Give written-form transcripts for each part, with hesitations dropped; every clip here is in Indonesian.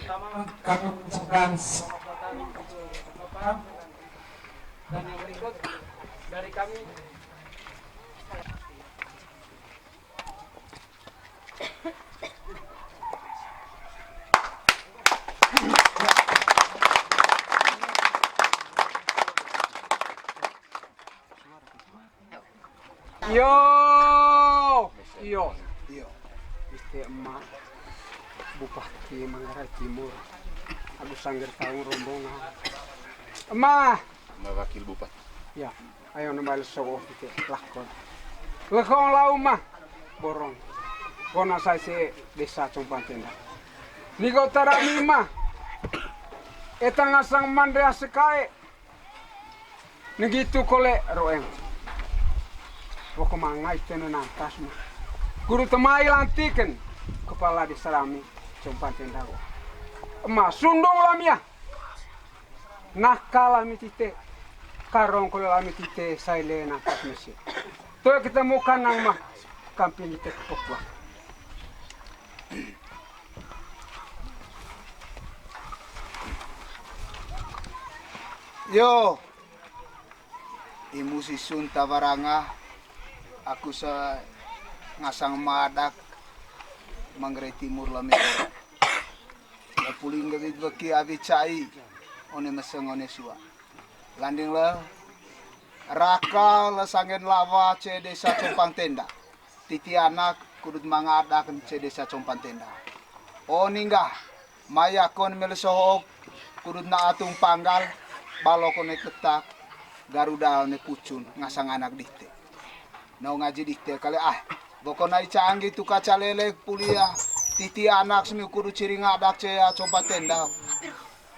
kami mengucapkan selamat datang untuk Bapak dan yang berikut dari kami. Yo, yo, yo. Isti emak Bupati Manggarai Timur. Agus Sangger tahu rombongan. Emak. Wakil Bupati. Ya, ayo nambah sogo itu lakon. Lakon lau mah borong. Kona saya si desa Compantenda. Nigo tarami mah. Etang asang mandrea sekai. Negitu kole roeng. Pokok mangai tenu nantas mah. Guru temai lantikan kepala desa rami Compantenda. Emak sundong lamia. Nakal lami tite. Karong kalau lami tite saile nantas mesin. Tuh kita muka nang mah kampin tite kepokwa. Yo, imu sisun tawaranga, aku sa ngasang madak Manggarai Timur lami. La puling gawid baki abi cai, one meseng one suwa. Landing la, raka la sangen lawa ce desa Compantenda. Titi anak kudut mangadak ce desa Compantenda. O ninggah, maya kon melesohok kudut na atung panggal. Baloko ne ketak, Garuda ne pucun, ngasang anak dite. Nau ngaji dite kali boko nai canggih tu kaca lele kuliah, titi anak semi kudu ciri ngadak cia Compantenda.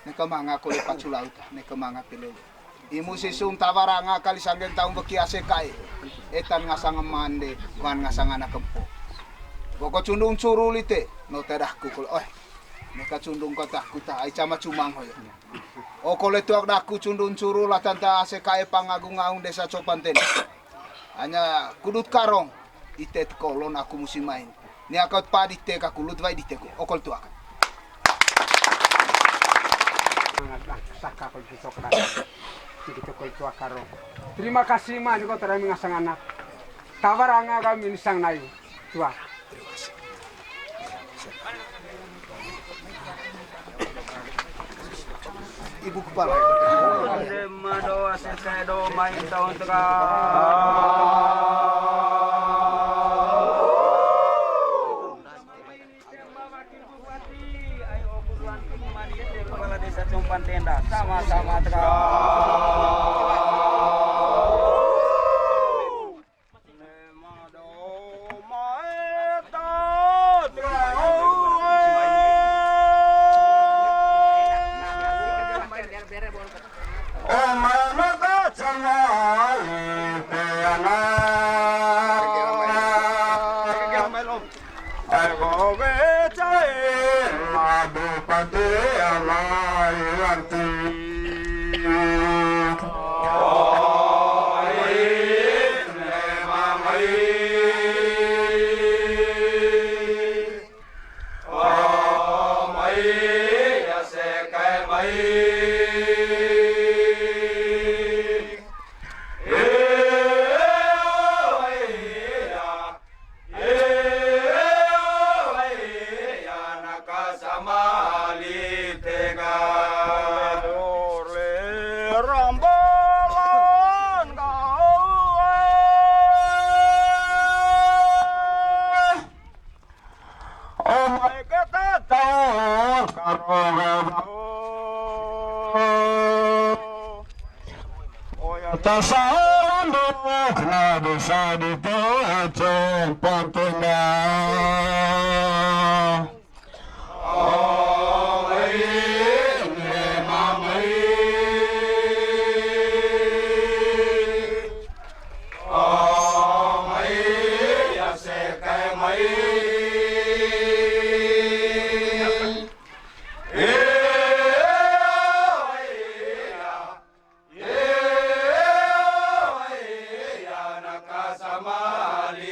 Ne kemanga kole paculaut, ne kemanga pilele. Imu sisung tawaranga kali sanggen taung beki asekai, etan ngasang mande, wan ngasang anak kempo. Boko cundung curulite, no tedahku kul, neka cundung kotakku ta, ai cama cumang hoyo. O kole tuak daku cundun curu lah tanta asekai pangagung-agung desa Compantenda. Hanya kudut karong itet kolon aku musim main. Ni akot padi te ka kulut vai diteku. O kol tuak. Saka kol pisok rasa. Jadi kol tuak karong. Terima kasih mah juga terami ngasang anak. Tawaranga kami nisang nayu. Tuak. Ibu kepala. Doa sekai doa main tahun tengah. Kepala desa Compantenda sama-sama desa di Compantenda.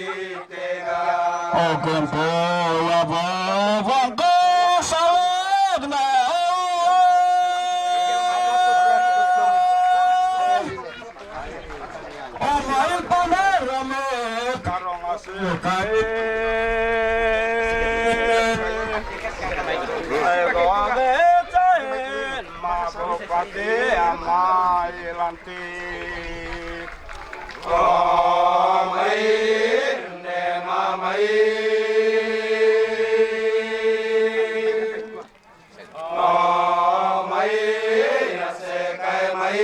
Oke, ya, karong asukai Ego agecain mabupati amai lantik Omai ne mamai Omai nasekai mai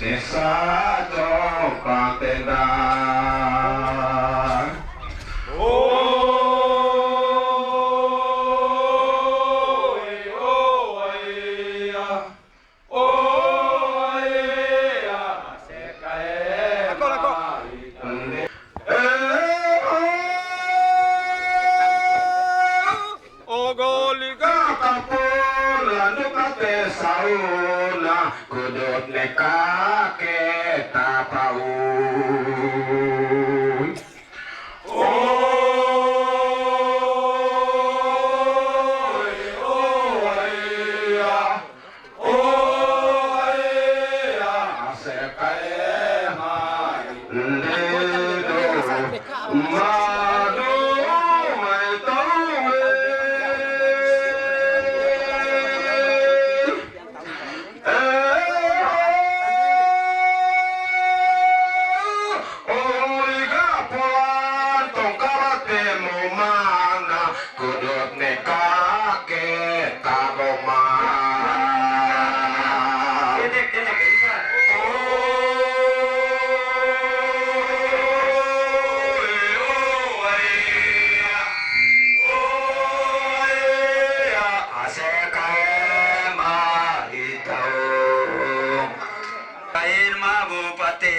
Desa Jombang Tendang sauna kudut neka kita paun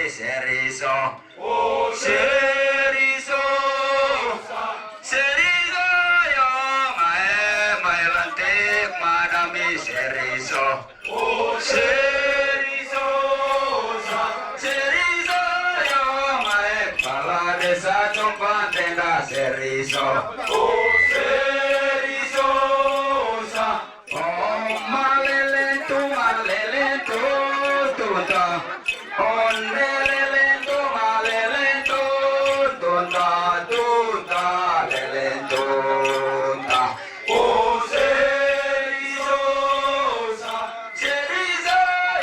Seriso, Seriso, Seriso, yo mae lantik madami Seriso, Seriso, Seriso, yo mae kepala desa Jombang Tendang Seriso, Seriso, oh malelentu tuta. On lelento malelento tunta tunta lelento tunta o serizo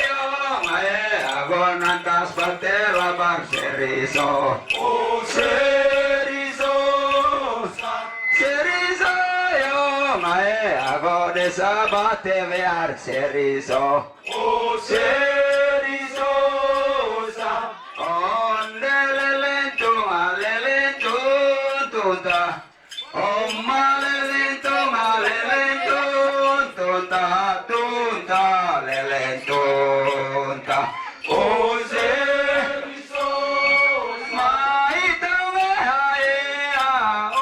yo mae agonantas batera bar serizo o serizo yo mae agodesa bate vear serizo o serizo oh malelento tunta tunta lelento tunta oh seriso maita wehaya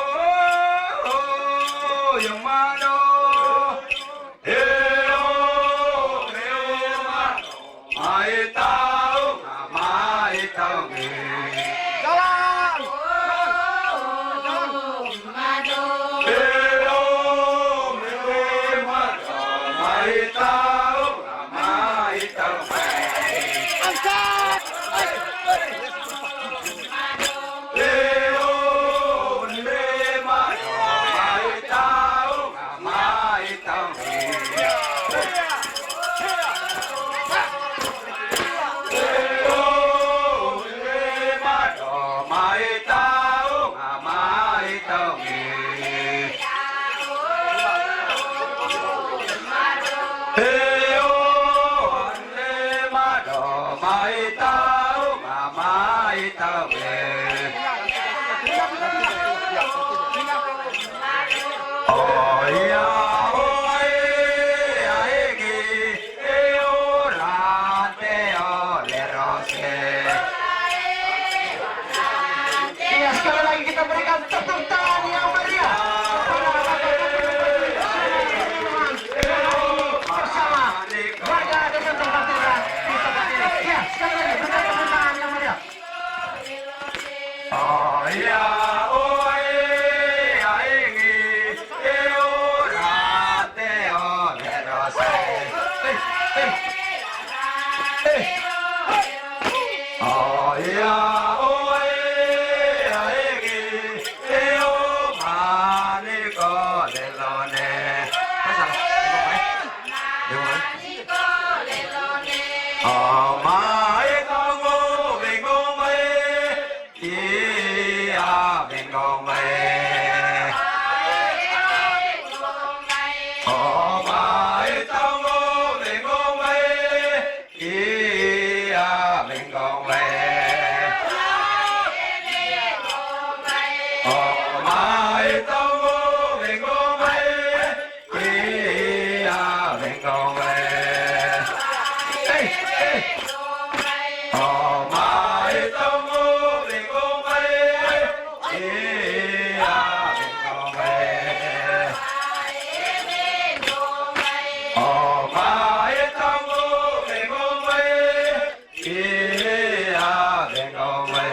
oh yung mano oh Oh yeah, oh yeah, eh oh mani ko lelone. Oh mai kongo bengo mai, iya bengo mai. Oh mai kongo bengo mai, iya bengo mai. Oh mai kongo bengo mai, iya bengo mai. Oh mai tongo bengo mai, iya bengo mai. Oh mai tongo bengo mai, iya bengo mai.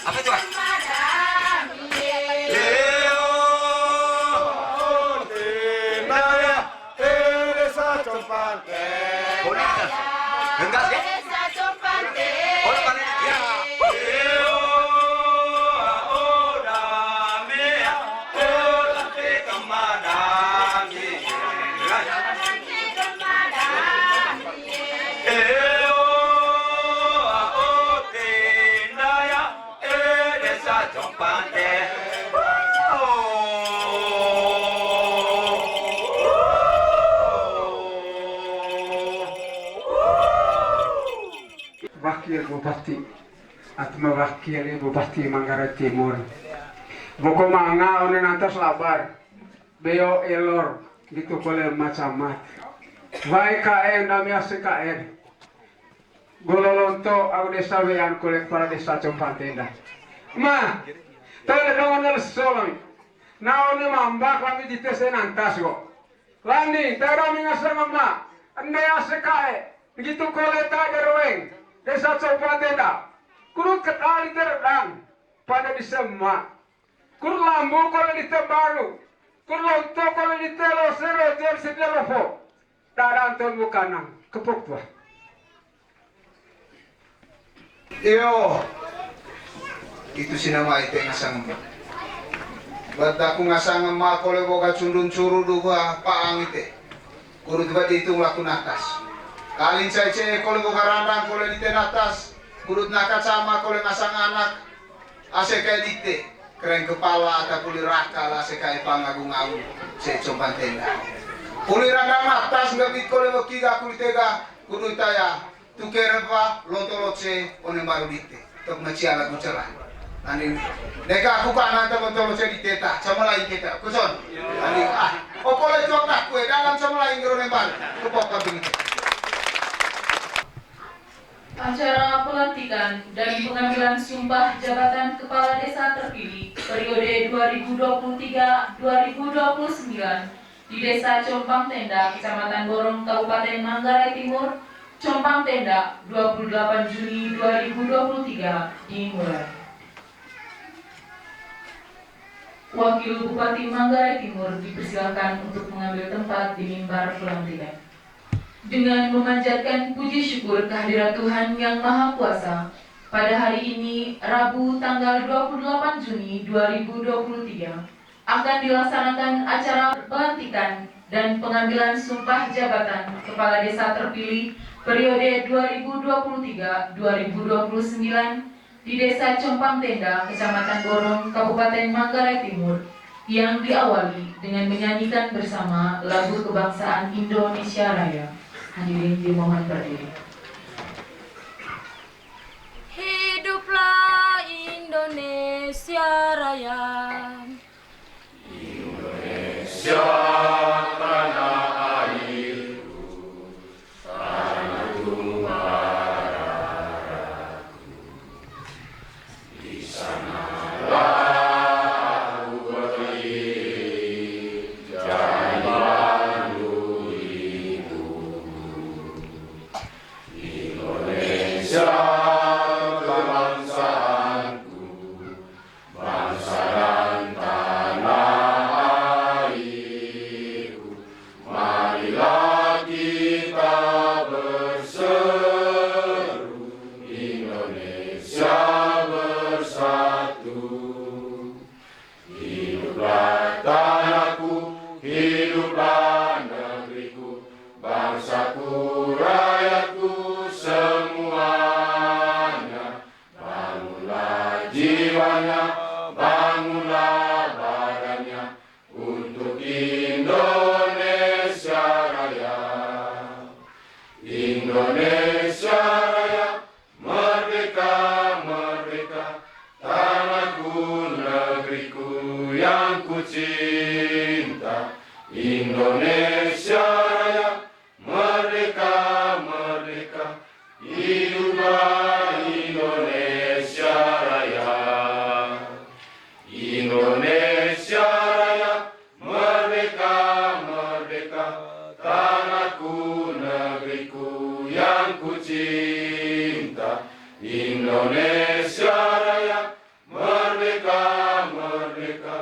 Apa itu? Enggak sih? Oh, depan ini. Ya. Wakil Bupati atau mewakili Bupati Manggarai Timur. Boko manga one nantas labar. Beo elor gitu kole macamat. Vai KN nami ASKN. Gololonto au desa wean kole para desa Compantenda. Ma, tole dongonel solong. Naone mambak kami di tese nantas go. Lani, tara mingasama ma. Ande ASKN. Begitu kole ta derweng. Desa Compantenda, kurut ketali teredang pada disemma, kurut lambu kalau ditebalu, kurut lonto kalau ditelo sero jor sedelofo, darang temu kanan kepuk tua. Iyo, itu sinama itu ngasang. Bata aku ngasang ma kole boga cundun curu duga paang ite. Kurut bati itu ngelakuin atas. Kalin cece kole boga randang kole di atas. Kurut nakat sama kole ngasang anak. Ase kayak dite. Keren kepala atau kuli raka lah ase kayak pangagung-agung. Se Compantenda. Kuli randang atas ngabit kole mokiga kuli tega. Kudu itaya. Tukere pa lontoloce one baru dite. Tok maciala kucelah. Ani neka aku kanan teman-teman saya di teta, sama lain kita, kuson. Ani opole cokak kue dalam sama lain ngero nembal, kepok kabin. Acara pelantikan dan pengambilan sumpah jabatan Kepala Desa terpilih periode 2023-2029 di Desa Compantenda, Kecamatan Borong, Kabupaten Manggarai Timur, Compantenda, 28 Juni 2023 dimulai. Wakil Bupati Manggarai Timur dipersilakan untuk mengambil tempat di mimbar pelantikan. Dengan memanjatkan puji syukur kehadirat Tuhan Yang Maha Kuasa, pada hari ini, Rabu tanggal 28 Juni 2023, akan dilaksanakan acara pelantikan dan pengambilan sumpah jabatan Kepala Desa terpilih periode 2023-2029 di Desa Compang Tenda, Kecamatan Borong, Kabupaten Manggarai Timur, yang diawali dengan menyanyikan bersama lagu kebangsaan Indonesia Raya. Hadirin dimohon berdiri. Hiduplah Indonesia Raya. Indonesia tanah airku, tanah tumpah darahku. Di sanalah aku berdiri, jadi pandu hidupku. Indonesia Indonesia Raya, merdeka, merdeka, tanahku, negeriku yang ku cinta. Indonesia Raya, merdeka, merdeka, hiduplah Indonesia Raya. Indonesia Raya, merdeka, merdeka, tanahku, negeriku yang ku cinta. Indonesia Raya, merdeka, merdeka,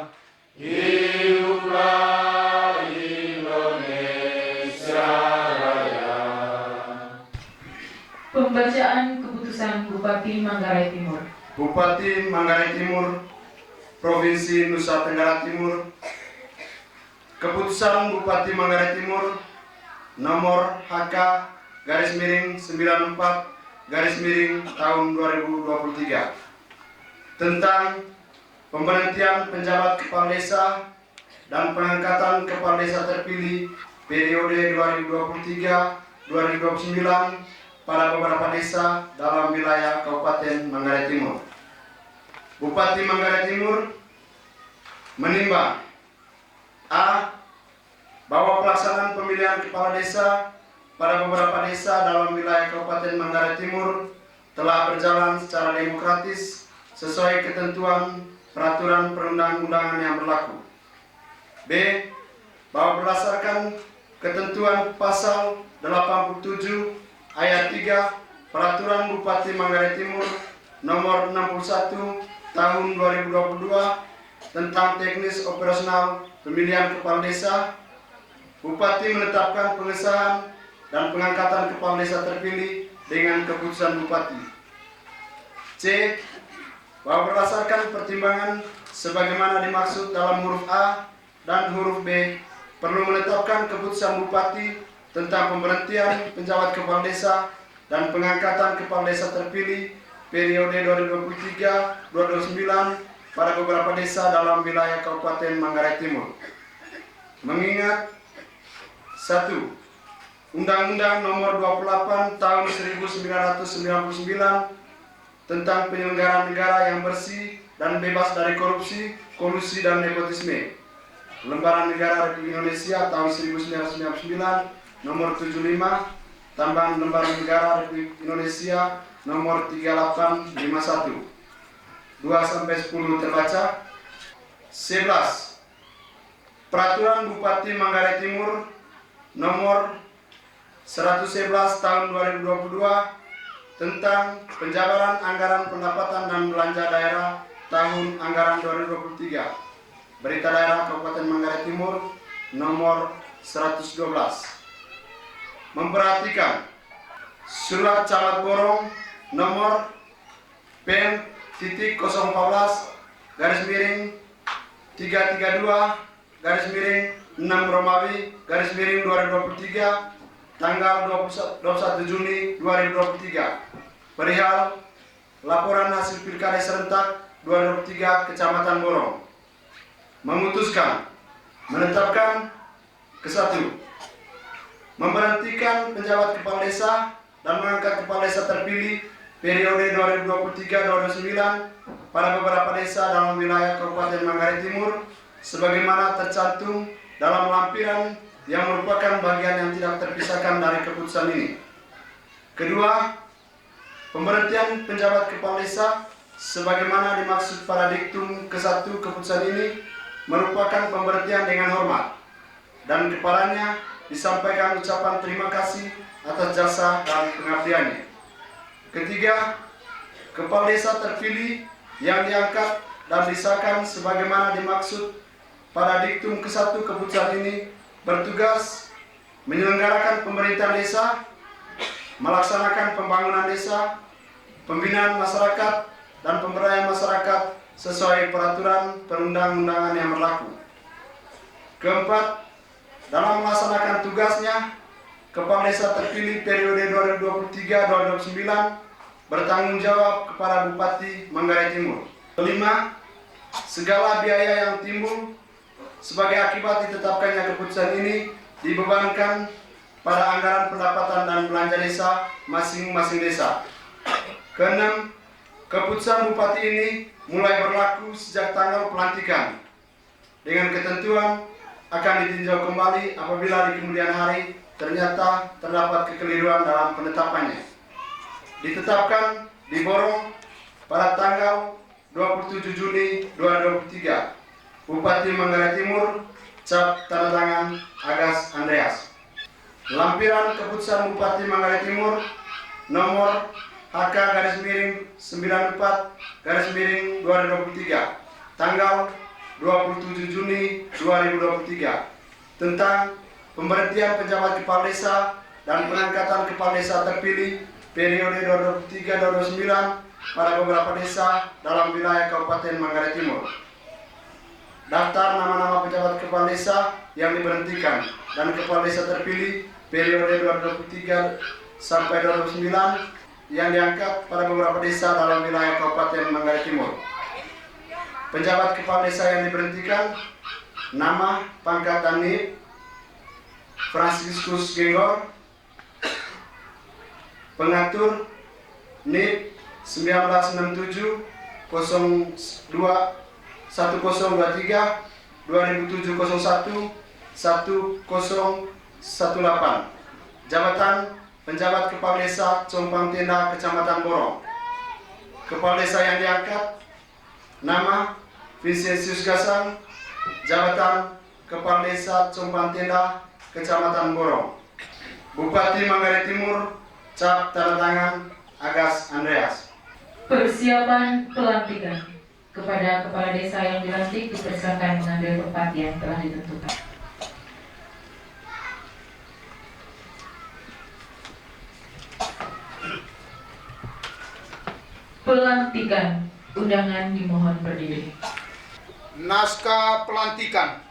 hiduplah Indonesia Raya. Pembacaan keputusan Bupati Manggarai Timur. Bupati Manggarai Timur, Provinsi Nusa Tenggara Timur. Keputusan Bupati Manggarai Timur nomor HK/94 tahun 2023 tentang pemberhentian penjabat kepala desa dan pengangkatan kepala desa terpilih periode 2023-2029 pada beberapa desa dalam wilayah Kabupaten Manggarai Timur. Bupati Manggarai Timur menimbang A. Bahwa pelaksanaan pemilihan kepala desa pada beberapa desa dalam wilayah Kabupaten Manggarai Timur telah berjalan secara demokratis sesuai ketentuan peraturan perundang-undangan yang berlaku. B. Bahwa berdasarkan ketentuan pasal 87 ayat 3 Peraturan Bupati Manggarai Timur nomor 61 tahun 2022 tentang teknis operasional pemilihan kepala desa, Bupati menetapkan pengesahan dan pengangkatan kepala desa terpilih dengan keputusan Bupati. C. Bahwa berdasarkan pertimbangan sebagaimana dimaksud dalam huruf A dan huruf B, perlu menetapkan keputusan Bupati tentang pemberhentian penjabat kepala desa dan pengangkatan kepala desa terpilih periode 2023-2029 pada beberapa desa dalam wilayah Kabupaten Manggarai Timur. Mengingat 1. Undang-Undang Nomor 28 Tahun 1999 tentang penyelenggaraan negara yang bersih dan bebas dari korupsi, kolusi, dan nepotisme. Lembaran Negara Republik Indonesia Tahun 1999 Nomor 75 tambahan Lembaran Negara Republik Indonesia Nomor 3851 2-10 terbaca. 11. Peraturan Bupati Manggarai Timur Nomor 111 Tahun 2022 tentang penjabaran anggaran pendapatan dan belanja daerah tahun anggaran 2023. Berita Daerah Kabupaten Manggarai Timur Nomor 112. Memperhatikan Surat Camat Borong Nomor PEN titik 014 garis miring 332 garis miring 6 Romawi garis miring 2023 tanggal 21 Juni 2023 perihal laporan hasil pilkada serentak 2023 Kecamatan Borong. Memutuskan menetapkan ke-1, memberhentikan penjabat kepala desa dan mengangkat kepala desa terpilih periode 2023-2029 pada beberapa desa dalam wilayah Kabupaten Manggarai Timur sebagaimana tercantum dalam lampiran yang merupakan bagian yang tidak terpisahkan dari keputusan ini. Kedua, pemberhentian penjabat kepala desa sebagaimana dimaksud pada diktum ke-1 keputusan ini merupakan pemberhentian dengan hormat dan kepadanya disampaikan ucapan terima kasih atas jasa dan pengabdiannya. Ketiga, kepala desa terpilih yang diangkat dan disahkan sebagaimana dimaksud pada diktum ke-1 keputusan ini bertugas menyelenggarakan pemerintahan desa, melaksanakan pembangunan desa, pembinaan masyarakat, dan pemberdayaan masyarakat sesuai peraturan perundang-undangan yang berlaku. Keempat, dalam melaksanakan tugasnya, kepala desa terpilih periode 2023-2029 bertanggung jawab kepada Bupati Manggarai Timur. Kelima, segala biaya yang timbul sebagai akibat ditetapkannya keputusan ini dibebankan pada anggaran pendapatan dan belanja desa masing-masing desa. Keenam, keputusan Bupati ini mulai berlaku sejak tanggal pelantikan dengan ketentuan akan ditinjau kembali apabila di kemudian hari ternyata terdapat kekeliruan dalam penetapannya. Ditetapkan di Borong pada tanggal 27 Juni 2023. Bupati Manggarai Timur, cap tanda tangan Agas Andreas. Lampiran keputusan Bupati Manggarai Timur nomor HK garis miring 94 garis miring 2023 tanggal 27 Juni 2023 tentang pemberhentian penjabat kepala desa dan pengangkatan kepala desa terpilih periode 2023-2029 pada beberapa desa dalam wilayah Kabupaten Manggarai Timur. Daftar nama-nama pejabat kepala desa yang diberhentikan dan kepala desa terpilih periode 2023 sampai 2029 yang diangkat pada beberapa desa dalam wilayah Kabupaten Manggarai Timur. Penjabat kepala desa yang diberhentikan: nama, pangkat dan NIP Franciscus Genggor. Pengatur NIP 1967 02 1023 2007 01 1018. Jabatan penjabat kepala desa Compang Tenda Kecamatan Borong. Kepala desa yang diangkat: nama Vincentius Gasang. Jabatan kepala desa Compang Tenda Kecamatan Borong. Bupati Manggarai Timur, cap tanda tangan Agas Andreas. Persiapan pelantikan kepada kepala desa yang dilantik dipersilakan mengambil tempat yang telah ditentukan. Pelantikan, undangan dimohon berdiri. Naskah pelantikan.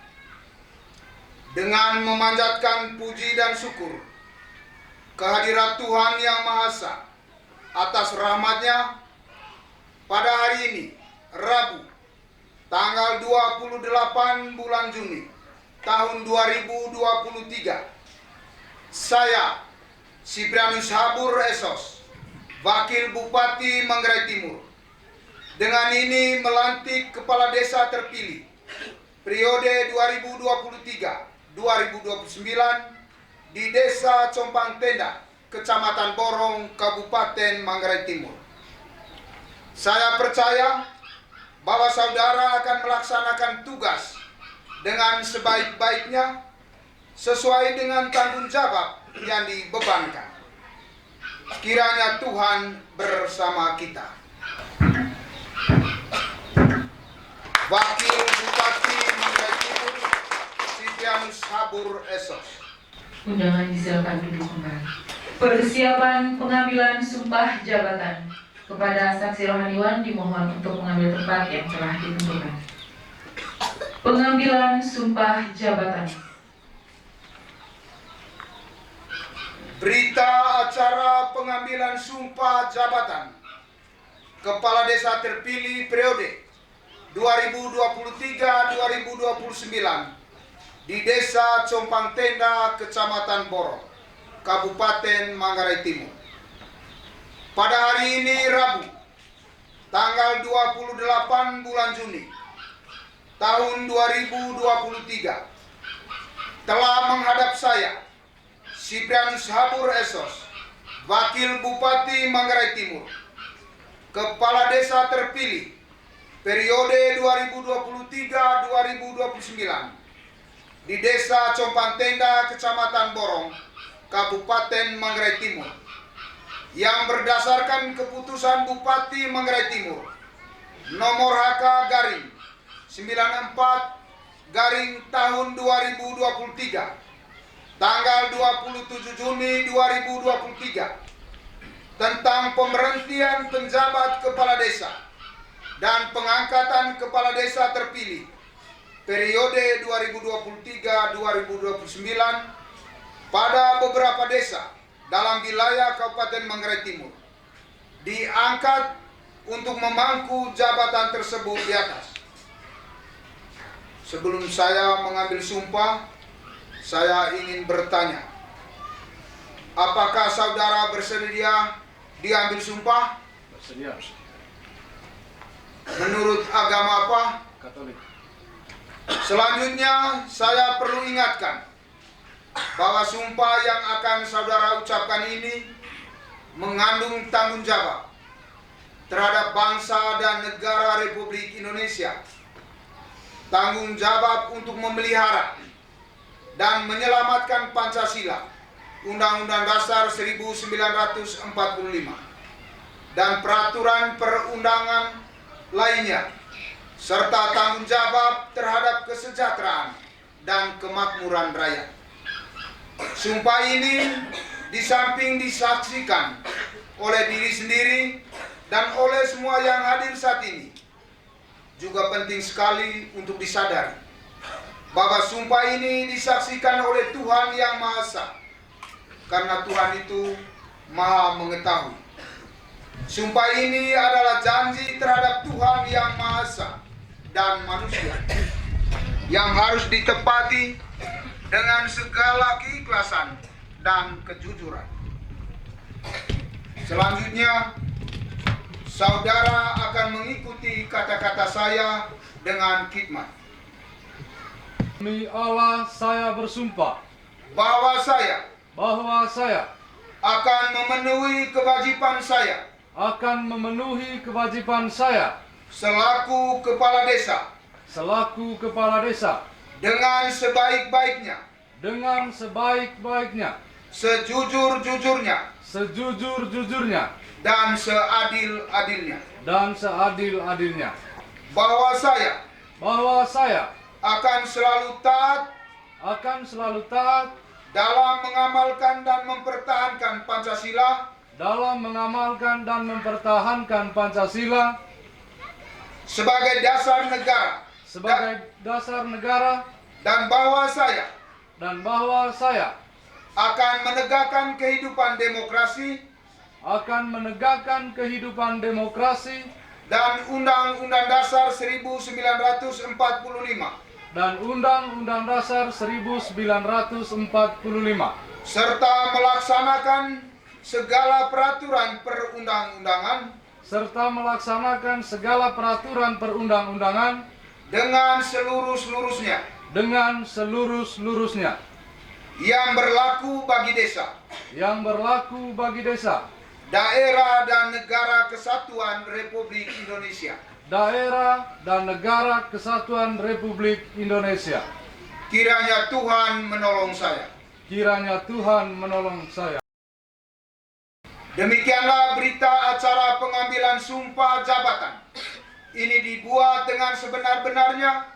Dengan memanjatkan puji dan syukur kehadirat Tuhan Yang Maha Esa atas rahmat-Nya, pada hari ini, Rabu, tanggal 28 bulan Juni tahun 2023, saya, Siprianus Habur Esos, Wakil Bupati Manggarai Timur, dengan ini melantik kepala desa terpilih periode 2023-2029 di Desa Compang Tenda, Kecamatan Borong, Kabupaten Manggarai Timur. Saya percaya bahwa saudara akan melaksanakan tugas dengan sebaik-baiknya sesuai dengan tanggung jawab yang dibebankan. Kiranya Tuhan bersama kita. Wakil Bupati Manggarai Timur, Siprianus Habur Esos. Undangan disilakan duduk kembali. Persiapan pengambilan sumpah jabatan Kepada saksi rohaniwan dimohon untuk mengambil tempat yang telah ditentukan. Pengambilan sumpah jabatan. Berita acara pengambilan sumpah jabatan Kepala Desa terpilih periode 2023-2029 di Desa Compang Tenda, Kecamatan Borong, Kabupaten Manggarai Timur. Pada hari ini Rabu, tanggal 28 bulan Juni tahun 2023, telah menghadap saya, Siprianus Habur Esos, Wakil Bupati Manggarai Timur, Kepala Desa terpilih periode 2023-2029 di Desa Compang Tenda, Kecamatan Borong, Kabupaten Manggarai Timur, yang berdasarkan keputusan Bupati Manggarai Timur nomor HK garing 94 garing tahun 2023 tanggal 27 Juni 2023 tentang pemberhentian penjabat kepala desa dan pengangkatan kepala desa terpilih periode 2023-2029 pada beberapa desa dalam wilayah Kabupaten Manggarai Timur diangkat untuk memangku jabatan tersebut di atas. Sebelum saya mengambil sumpah, saya ingin bertanya, apakah saudara bersedia diambil sumpah? Bersedia. Menurut agama apa? Katolik. Selanjutnya, saya perlu ingatkan bahwa sumpah yang akan saudara ucapkan ini mengandung tanggung jawab terhadap bangsa dan negara Republik Indonesia, tanggung jawab untuk memelihara dan menyelamatkan Pancasila, Undang-Undang Dasar 1945, dan peraturan perundangan lainnya, serta tanggung jawab terhadap kesejahteraan dan kemakmuran rakyat. Sumpah ini di samping disaksikan oleh diri sendiri dan oleh semua yang hadir saat ini, juga penting sekali untuk disadari bahwa sumpah ini disaksikan oleh Tuhan Yang Maha Esa, karena Tuhan itu Maha Mengetahui. Sumpah ini adalah janji terhadap Tuhan Yang Maha Esa dan manusia yang harus ditepati dengan segala keikhlasan dan kejujuran. Selanjutnya, saudara akan mengikuti kata-kata saya dengan khidmat. Demi Allah, saya bersumpah Bahwa saya akan memenuhi kewajiban saya selaku kepala desa dengan sebaik-baiknya, sejujur-jujurnya, dan seadil-adilnya. Bahwa saya akan selalu taat dalam mengamalkan dan mempertahankan Pancasila sebagai dasar negara, dan bahwa saya akan menegakkan kehidupan demokrasi dan Undang-Undang Dasar 1945 serta melaksanakan segala peraturan perundang-undangan dengan seluruh-seluruhnya yang berlaku bagi desa, daerah dan negara kesatuan Republik Indonesia. Kiranya Tuhan menolong saya. Demikianlah berita acara pengambilan sumpah jabatan. Ini dibuat dengan sebenar-benarnya,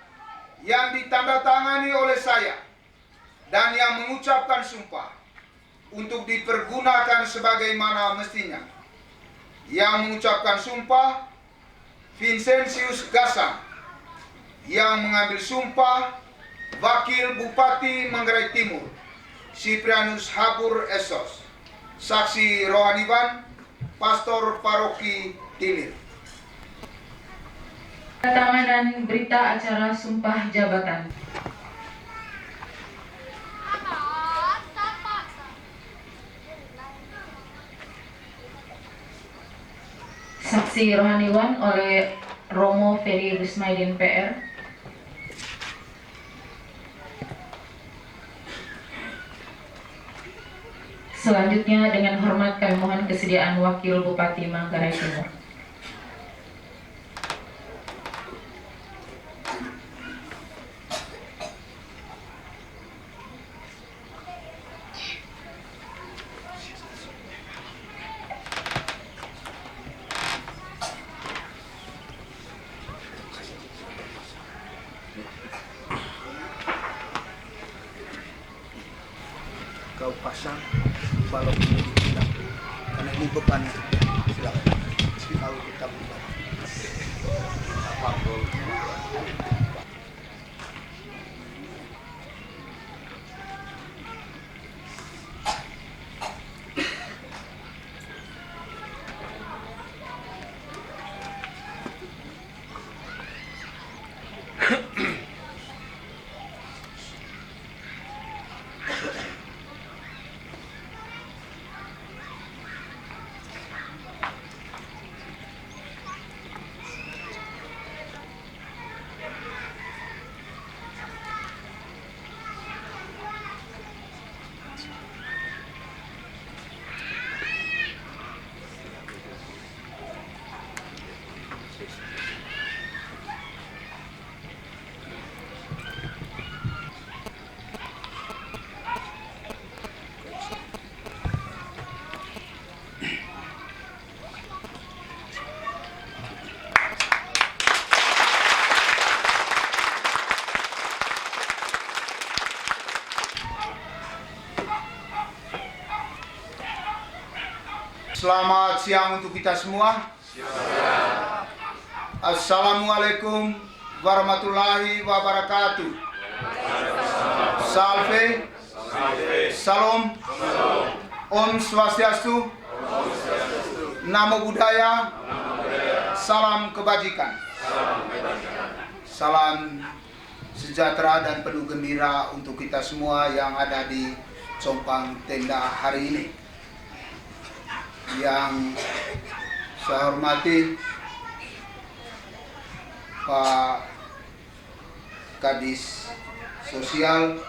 yang ditandatangani oleh saya dan yang mengucapkan sumpah untuk dipergunakan sebagaimana mestinya. Yang mengucapkan sumpah, Vincentius Gasang. Yang mengambil sumpah, Wakil Bupati Manggarai Timur, Siprianus Habur Esos. Saksi rohaniwan, Pastor Paroki Tilir. Tanganan berita acara sumpah jabatan. Saksi rohaniwan oleh Romo Ferry Rusmaidin PR. Selanjutnya dengan hormat kami mohon kesediaan Wakil Bupati Manggarai Timur. Kau pasang balok ini hilang karena ini beban silakan kalau kita buka Selamat siang untuk kita semua. Assalamualaikum warahmatullahi wabarakatuh. Salve, Salam, Om Swastiastu, Namo Buddhaya, Salam Kebajikan. Salam sejahtera dan penuh gembira untuk kita semua yang ada di Compang Tenda hari ini. Yang saya hormati Pak Kadis Sosial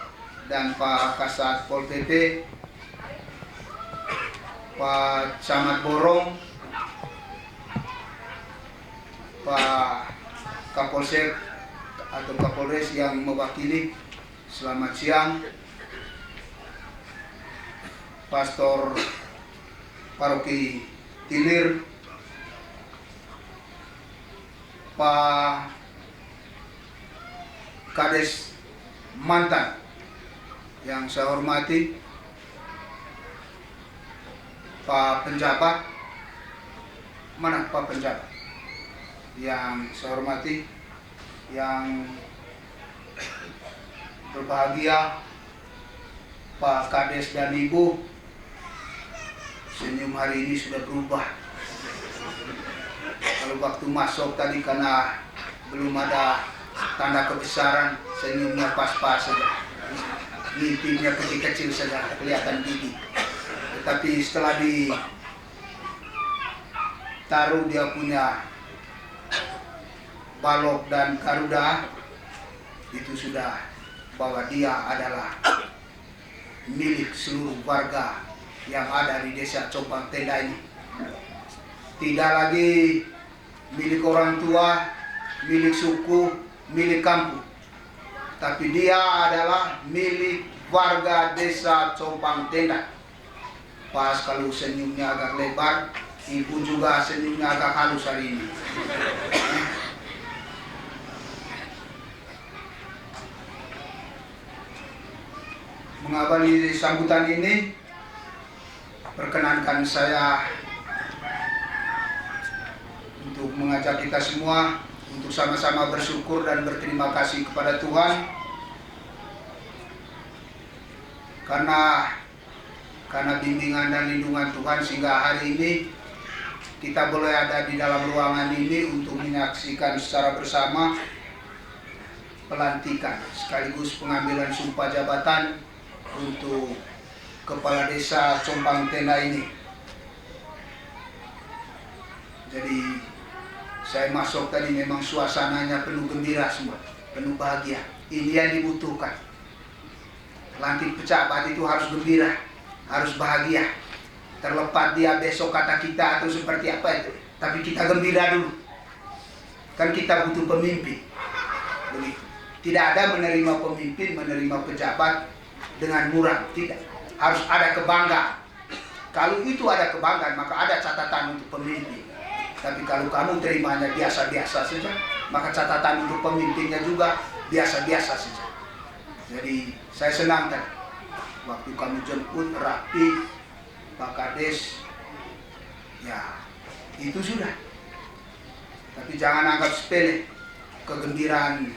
dan Pak Kasat Pol PP, Pak Camat Borong, Pak Kapolsek atau Kapolres yang mewakili, selamat siang. Pastor Paroki Tilir, Pak Kades mantan yang saya hormati, Pak penjabat, mana Pak penjabat yang saya hormati, yang berbahagia Pak Kades dan Ibu. Senyum hari ini sudah berubah. Kalau waktu masuk tadi karena belum ada tanda kebesaran, senyumnya pas-pas saja. Mimpinya kecil-kecil saja, kelihatan gigi. Tetapi setelah ditaruh dia punya balok dan garuda, itu sudah bahwa dia adalah milik seluruh warga yang ada di desa Compang Tenda ini. Tidak lagi milik orang tua, milik suku, milik kampung, tapi dia adalah milik warga desa Compang Tenda. Pas kalau senyumnya agak lebar, ibu juga senyumnya agak halus hari ini. Mengawali sambutan ini, perkenankan saya untuk mengajak kita semua untuk sama-sama bersyukur dan berterima kasih kepada Tuhan karena bimbingan dan lindungan Tuhan sehingga hari ini kita boleh ada di dalam ruangan ini untuk menyaksikan secara bersama pelantikan sekaligus pengambilan sumpah jabatan untuk Kepala Desa Compang Tenda ini. Jadi saya masuk tadi memang suasananya penuh gembira semua, penuh bahagia. Ini yang dibutuhkan. Pelantik pejabat itu harus gembira, harus bahagia. Terlepas dia besok kata kita atau seperti apa itu, tapi kita gembira dulu. Kan kita butuh pemimpin. Begitu. Tidak ada menerima pemimpin, menerima pejabat dengan murah, tidak. Harus ada kebanggaan. Kalau itu ada kebanggaan, maka ada catatan untuk pemimpin. Tapi kalau kamu terimanya biasa-biasa saja, maka catatan untuk pemimpinnya juga biasa-biasa saja. Jadi saya senang tadi waktu kamu jemput rapi Pak Kades, ya itu sudah. Tapi jangan anggap sepele kegembiraan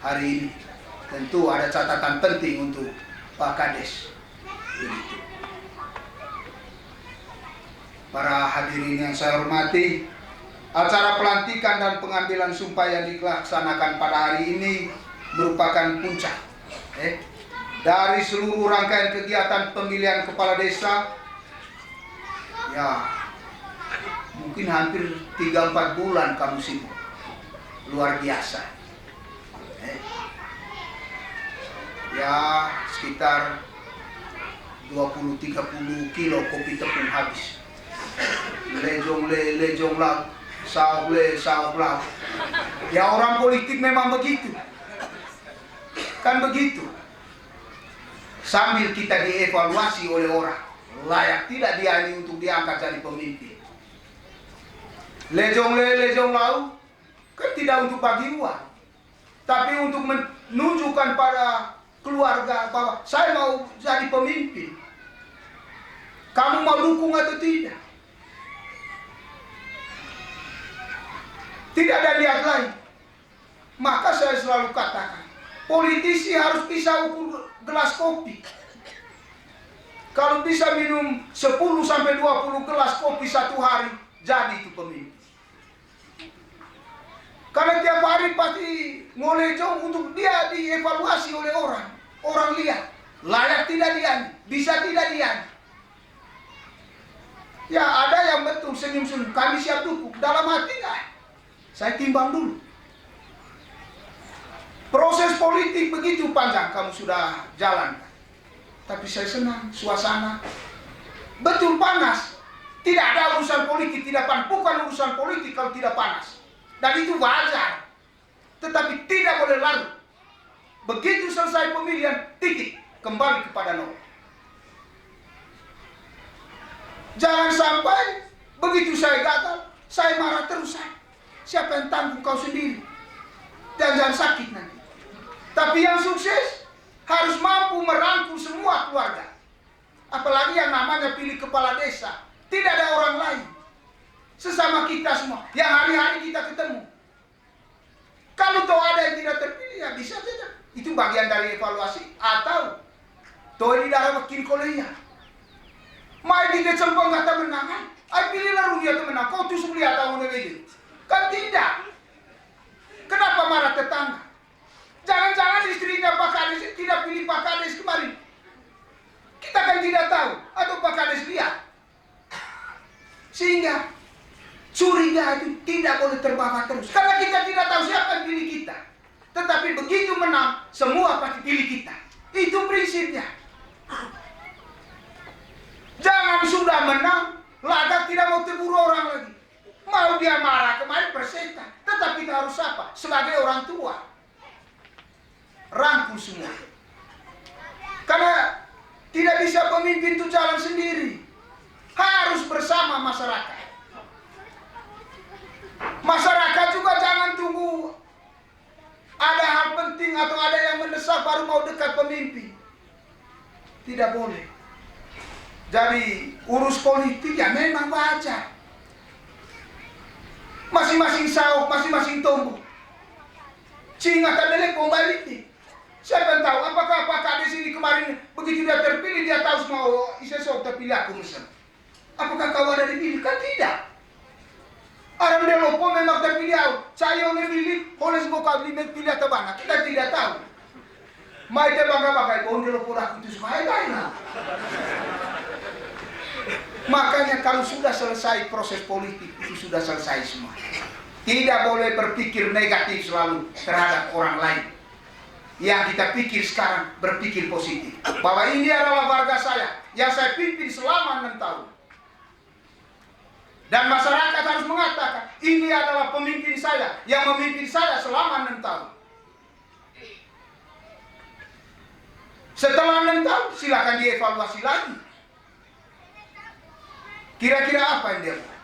hari ini. Tentu ada catatan penting untuk Pak Kades. Begitu. Para hadirin yang saya hormati, acara pelantikan dan pengambilan sumpah yang dilaksanakan pada hari ini merupakan puncak dari seluruh rangkaian kegiatan pemilihan kepala desa. Ya, mungkin hampir 3-4 bulan kamu sibuk. Luar biasa. Ya, sekitar 20-30 kilo kopi tepung habis. Lejong laut, sauk laut. Ya, orang politik memang begitu. Kan begitu. Sambil kita dievaluasi oleh orang, layak tidak dia ini untuk diangkat jadi pemimpin. Lejong laut kan tidak untuk bagi uang, tapi untuk menunjukkan pada keluarga bahwa saya mau jadi pemimpin. Kamu mau dukung atau tidak? Tidak ada lihat lain. Maka saya selalu katakan, politisi harus bisa ukur gelas kopi. Kalau bisa minum 10-20 gelas kopi satu hari, jadi itu pemimpin. Karena tiap hari pasti ngolejong untuk dia dievaluasi oleh orang. Orang lihat, layak tidak dia, bisa tidak dia. Ya ada yang betul senyum-senyum, kami siap dukung. Dalam hati enggak? Saya timbang dulu. Proses politik begitu panjang kamu sudah jalan. Tapi saya senang, suasana betul panas. Tidak ada urusan politik, tidak panas. Bukan urusan politik kalau tidak panas. Dan itu wajar. Tetapi tidak boleh larut. Begitu selesai pemilihan, titik, kembali kepada nol. Jangan sampai begitu saya gagal, saya marah terus. Siapa yang tanggung kau sendiri? Dan jangan sakit nanti. Tapi yang sukses harus mampu merangkul semua keluarga. Apalagi yang namanya pilih kepala desa. Tidak ada orang lain. Sesama kita semua, yang hari-hari kita ketemu. Kalau toh ada yang tidak terpilih, ya bisa saja. Itu bagian dari evaluasi. Atau toh ini darah makin kolenya. Mai di Decempang kata menangan. Ay pilihlah runia itu menang. Kau tuh sulihat tahu ini. Kan tidak. Kenapa marah tetangga? Jangan-jangan istrinya Pak Kades tidak pilih Pak Kades kemarin. Kita kan tidak tahu. Atau Pak Kades lihat. Sehingga curiga itu tidak boleh terbawa terus. Karena kita tidak tahu siapa yang pilih kita. Tetapi begitu menang, semua pasti pilih kita. Itu prinsipnya. Jangan sudah menang, lagak tidak mau tegur orang lagi. Mau dia marah kemarin bersetan. Tetapi kita harus apa? Sebagai orang tua. Rangkul semua. Karena tidak bisa pemimpin itu jalan sendiri. Harus bersama masyarakat. Masyarakat juga jangan tunggu ada hal penting atau ada yang mendesak baru mau dekat pemimpin. Tidak boleh. Jadi urus politik ya memang wajar. Masing-masing sauk, masing-masing tumbuh. Singa kadelek kembali nih. Siapa yang tahu apakah Pak Kades ini kemarin begitu dia terpilih dia tahu semua isesok terpilih aku misal. Apakah kau ada dipilih? Kan tidak. Orang dia lupa memang terpilih aku. Saya memilih oleh semua kau pilih atau mana kita tidak tahu. Mai dia bangga-bangga kau dia lupa aku itu semua lain. Makanya kalau sudah selesai proses politik itu sudah selesai semua. Tidak boleh berpikir negatif selalu terhadap orang lain. Yang kita pikir sekarang berpikir positif. Bahwa ini adalah warga saya yang saya pimpin selama 6 tahun. Dan masyarakat harus mengatakan ini adalah pemimpin saya yang memimpin saya selama 6 tahun. Setelah 6 tahun silakan dievaluasi lagi. Kira-kira apa yang dia buat?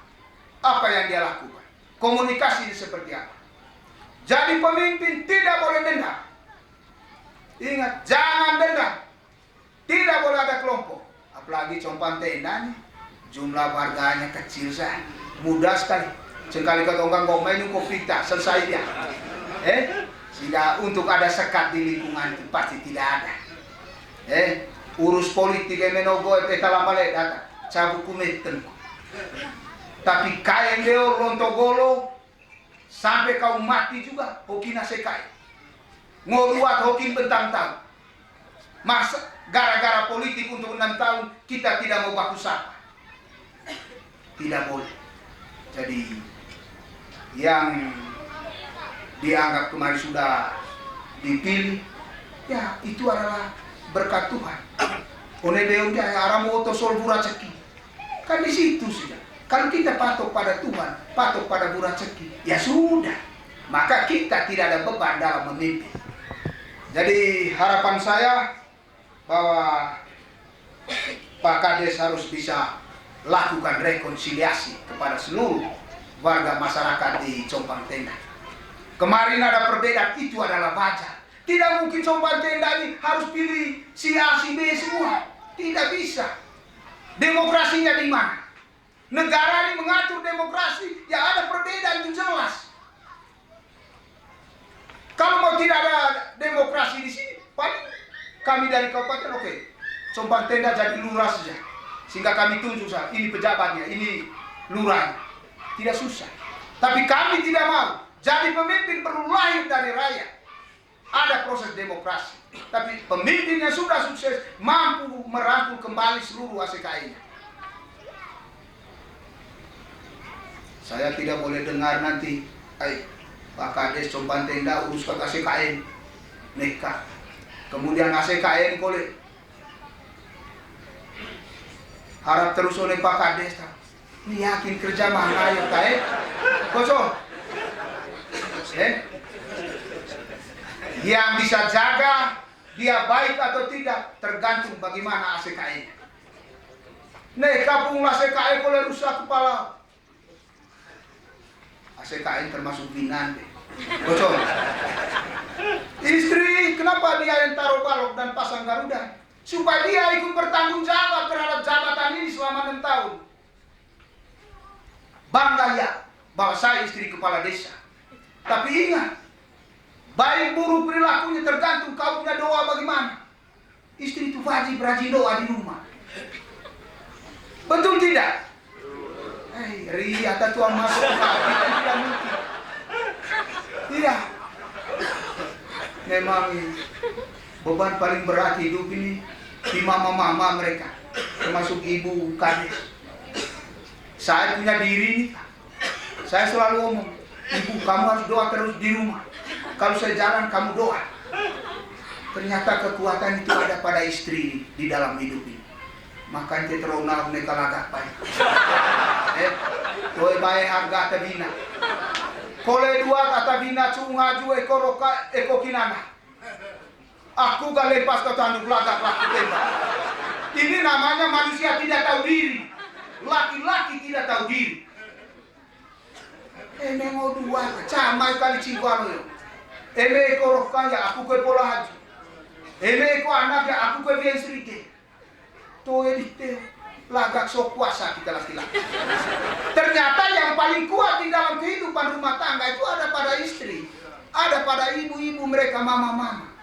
Apa yang dia lakukan? Komunikasi seperti apa? Jadi pemimpin tidak boleh dendam. Ingat, jangan dendam. Tidak boleh ada kelompok. Apalagi Compang Tenda nih, jumlah warganya kecil saja, mudah sekali. Sekali ketonggang ngomongin konflikta, selesai dia. Sehingga untuk ada sekat di lingkungan itu pasti tidak ada. Urus politik menogo peta lamale data, cabut kumeten. Tapi kain deo lontogolo sampai kau mati juga hokina sekai. Ngoruat hokin bentang-tang. Masa gara-gara politik untuk 6 tahun kita tidak mau baku sapa. Tidak boleh. Jadi yang dianggap kemarin sudah dipilih, ya itu adalah berkat Tuhan. One deong dia aramo to sol buraceki. Kan di situ saja. Kalau kita patok pada Tuhan, patok pada buraceki, ya sudah. Maka kita tidak ada beban dalam memimpin. Jadi harapan saya bahwa Pak Kades harus bisa lakukan rekonsiliasi kepada seluruh warga masyarakat di Compang Tenda. Kemarin ada perbedaan, itu adalah wajar. Tidak mungkin Compang Tenda ini harus pilih si A, si B semua. Tidak bisa. Demokrasinya di mana? Negara ini mengatur demokrasi, ya ada perbedaan itu jelas. Kalau mau tidak ada demokrasi di sini, paling kami dari kabupaten oke, Compang Tenda jadi lurah saja, sehingga kami tunjuk saja, ini pejabatnya, ini lurahnya, tidak susah. Tapi kami tidak mau, jadi pemimpin perlu lahir dari rakyat. Ada proses demokrasi, tapi pemimpin yang sudah sukses mampu merangkul kembali seluruh ACKI-nya. Saya tidak boleh dengar nanti, Pak Kades Compang Tenda urus ke ACKN nekat. Kemudian ACKN boleh harap terus oleh Pak Kades. Ini yakin kerja mana ya kae? Kosong. Yang bisa jaga dia baik atau tidak tergantung bagaimana ACKN. Kapung ACKN boleh rusak kepala. ACKN termasuk binan deh. Bocor. Istri, kenapa dia yang taruh balok dan pasang garuda? Supaya dia ikut bertanggung jawab terhadap jabatan ini selama 6 tahun. Bangga ya bahwa saya istri kepala desa. Tapi ingat, baik buruk perilakunya tergantung kau punya doa bagaimana. Istri itu wajib rajin doa di rumah. Betul tidak? Ria Tuhan masuk ke hati kan tidak mungkin. Tidak. Memang beban paling berat hidup ini di mama-mama mereka, termasuk ibu Kades. Saya punya diri nih. Saya selalu ngomong, ibu kamu harus doa terus di rumah. Kalau saya jalan kamu doa. Ternyata kekuatan itu ada pada istri di dalam hidup ini. Makanya teronal mereka lagak baik. Toe bae harga tabina. Kole dua kata bina cunga ju eko kinana. Aku gak lepas ke tanduk lagak laki tembak. Ini namanya manusia tidak tahu diri. Laki-laki tidak tahu diri. Mengo dua camai kali cingkwano yo. Eko rokanya aku ke pola haji. Eko anak ya aku ke biensrike. Toe dite. lagak sok kuasa kita laki-laki. Ternyata yang paling kuat di dalam kehidupan rumah tangga itu ada pada istri, ada pada ibu-ibu mereka, mama-mama.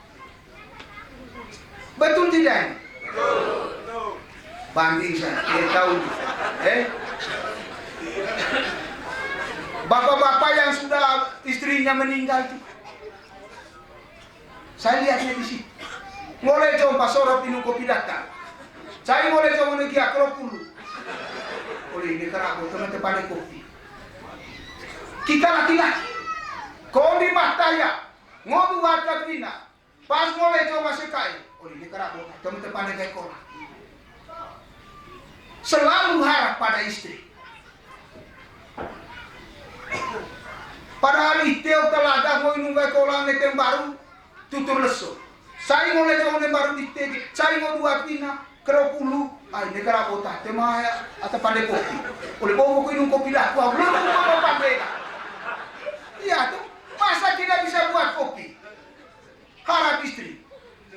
Betul tidak? Betul. Banding saya, dia tahu. Bapak-bapak yang sudah istrinya meninggal itu, saya lihatnya di situ. Mulai jompa sorot minum kopi datang. Saya mulai jompa lagi akrok dulu. Oleh ini kerabu teman-teman kopi. Kita laki-laki. Kau di mataya, ngobu warga bina. Pas mulai jompa sekai. Oleh ini kerabu teman-teman kopi. Selalu harap pada istri. Padahal itu telaga mau nunggu kolam netem baru tutur lesu. Saya mulai jauh baru di tegi. Saya mau dua pina keropulu. Ay negara kota tema atau pandai kopi. Oleh bawa minum kopi lah. Wah belum mau pandai. Iya tuh masa tidak bisa buat kopi. Harap istri.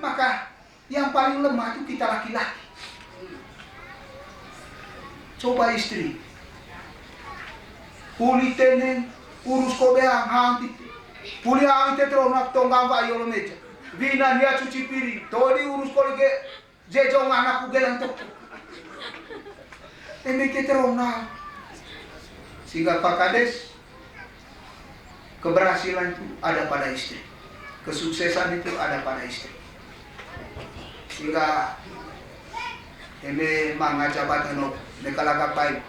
Maka yang paling lemah itu kita laki-laki. Coba istri. Puli tenen urus kobeang hantit. Puli hantit teronak tonggang pak yolo meja. Bina dia cuci piring. Todi urus kolege jejong anakku gelang tok. Emeke teronak. Sehingga Pak Kades keberhasilan itu ada pada istri. Kesuksesan itu ada pada istri. Sehingga manga jabatan nekalaga pai.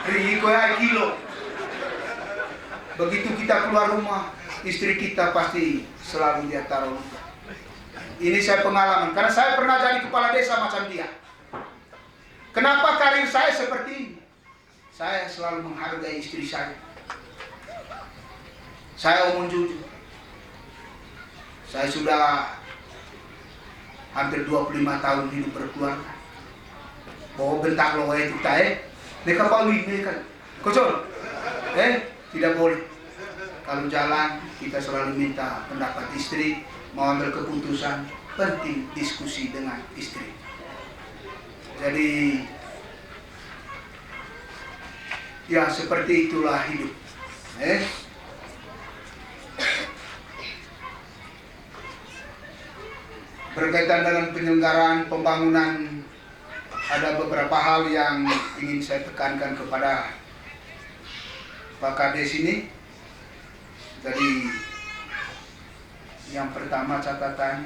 Ri kilo. Begitu kita keluar rumah, istri kita pasti selalu dia taruh. Ini saya pengalaman, karena saya pernah jadi kepala desa macam dia. Kenapa karir saya seperti ini? Saya selalu menghargai istri saya. Saya omong jujur. Saya sudah hampir 25 tahun hidup berkeluarga. Bawa bentak loh itu tae. Mereka paling ini kan, kocok, tidak boleh. Kalau jalan kita selalu minta pendapat istri, mau ambil keputusan, penting diskusi dengan istri. Jadi, ya seperti itulah hidup. Berkaitan dengan penyelenggaraan pembangunan, ada beberapa hal yang ingin saya tekankan kepada Pak Kades ini. Jadi yang pertama catatan,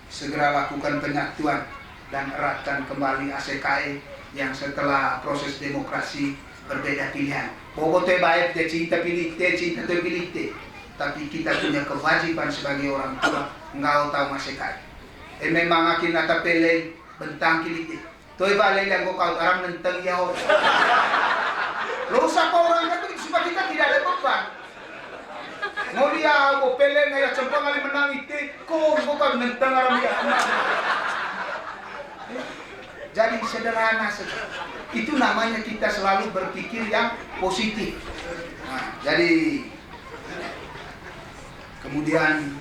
segera lakukan penyatuan dan eratkan kembali ACKE yang setelah proses demokrasi berbeda pilihan. Pokoknya baik dia cinta pilih, cinta pilih. Tapi kita punya kewajiban sebagai orang tua, enggak tahu ACKE. Memang akin nata pele bentang kiliti. Toy balai yang kau aram nenteng ya orang. Lo siapa orang itu supaya kita tidak ada beban. Mau dia mau pele ngaya cempang kali menang itu, kau bukan nenteng aram dia. Jadi sederhana saja. Itu namanya kita selalu berpikir yang positif. Nah, jadi kemudian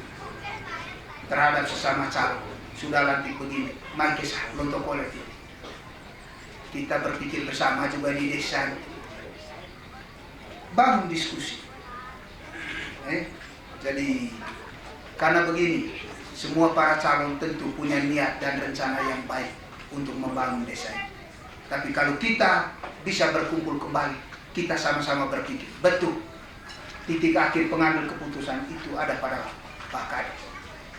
terhadap sesama calon sudah lantik begini, mari kisah untuk kolektif. Kita berpikir bersama juga di desa. Bangun diskusi. Jadi karena begini, semua para calon tentu punya niat dan rencana yang baik untuk membangun desa ini. Tapi kalau kita bisa berkumpul kembali, kita sama-sama berpikir, betul, titik akhir pengambil keputusan itu ada pada Pak Kades.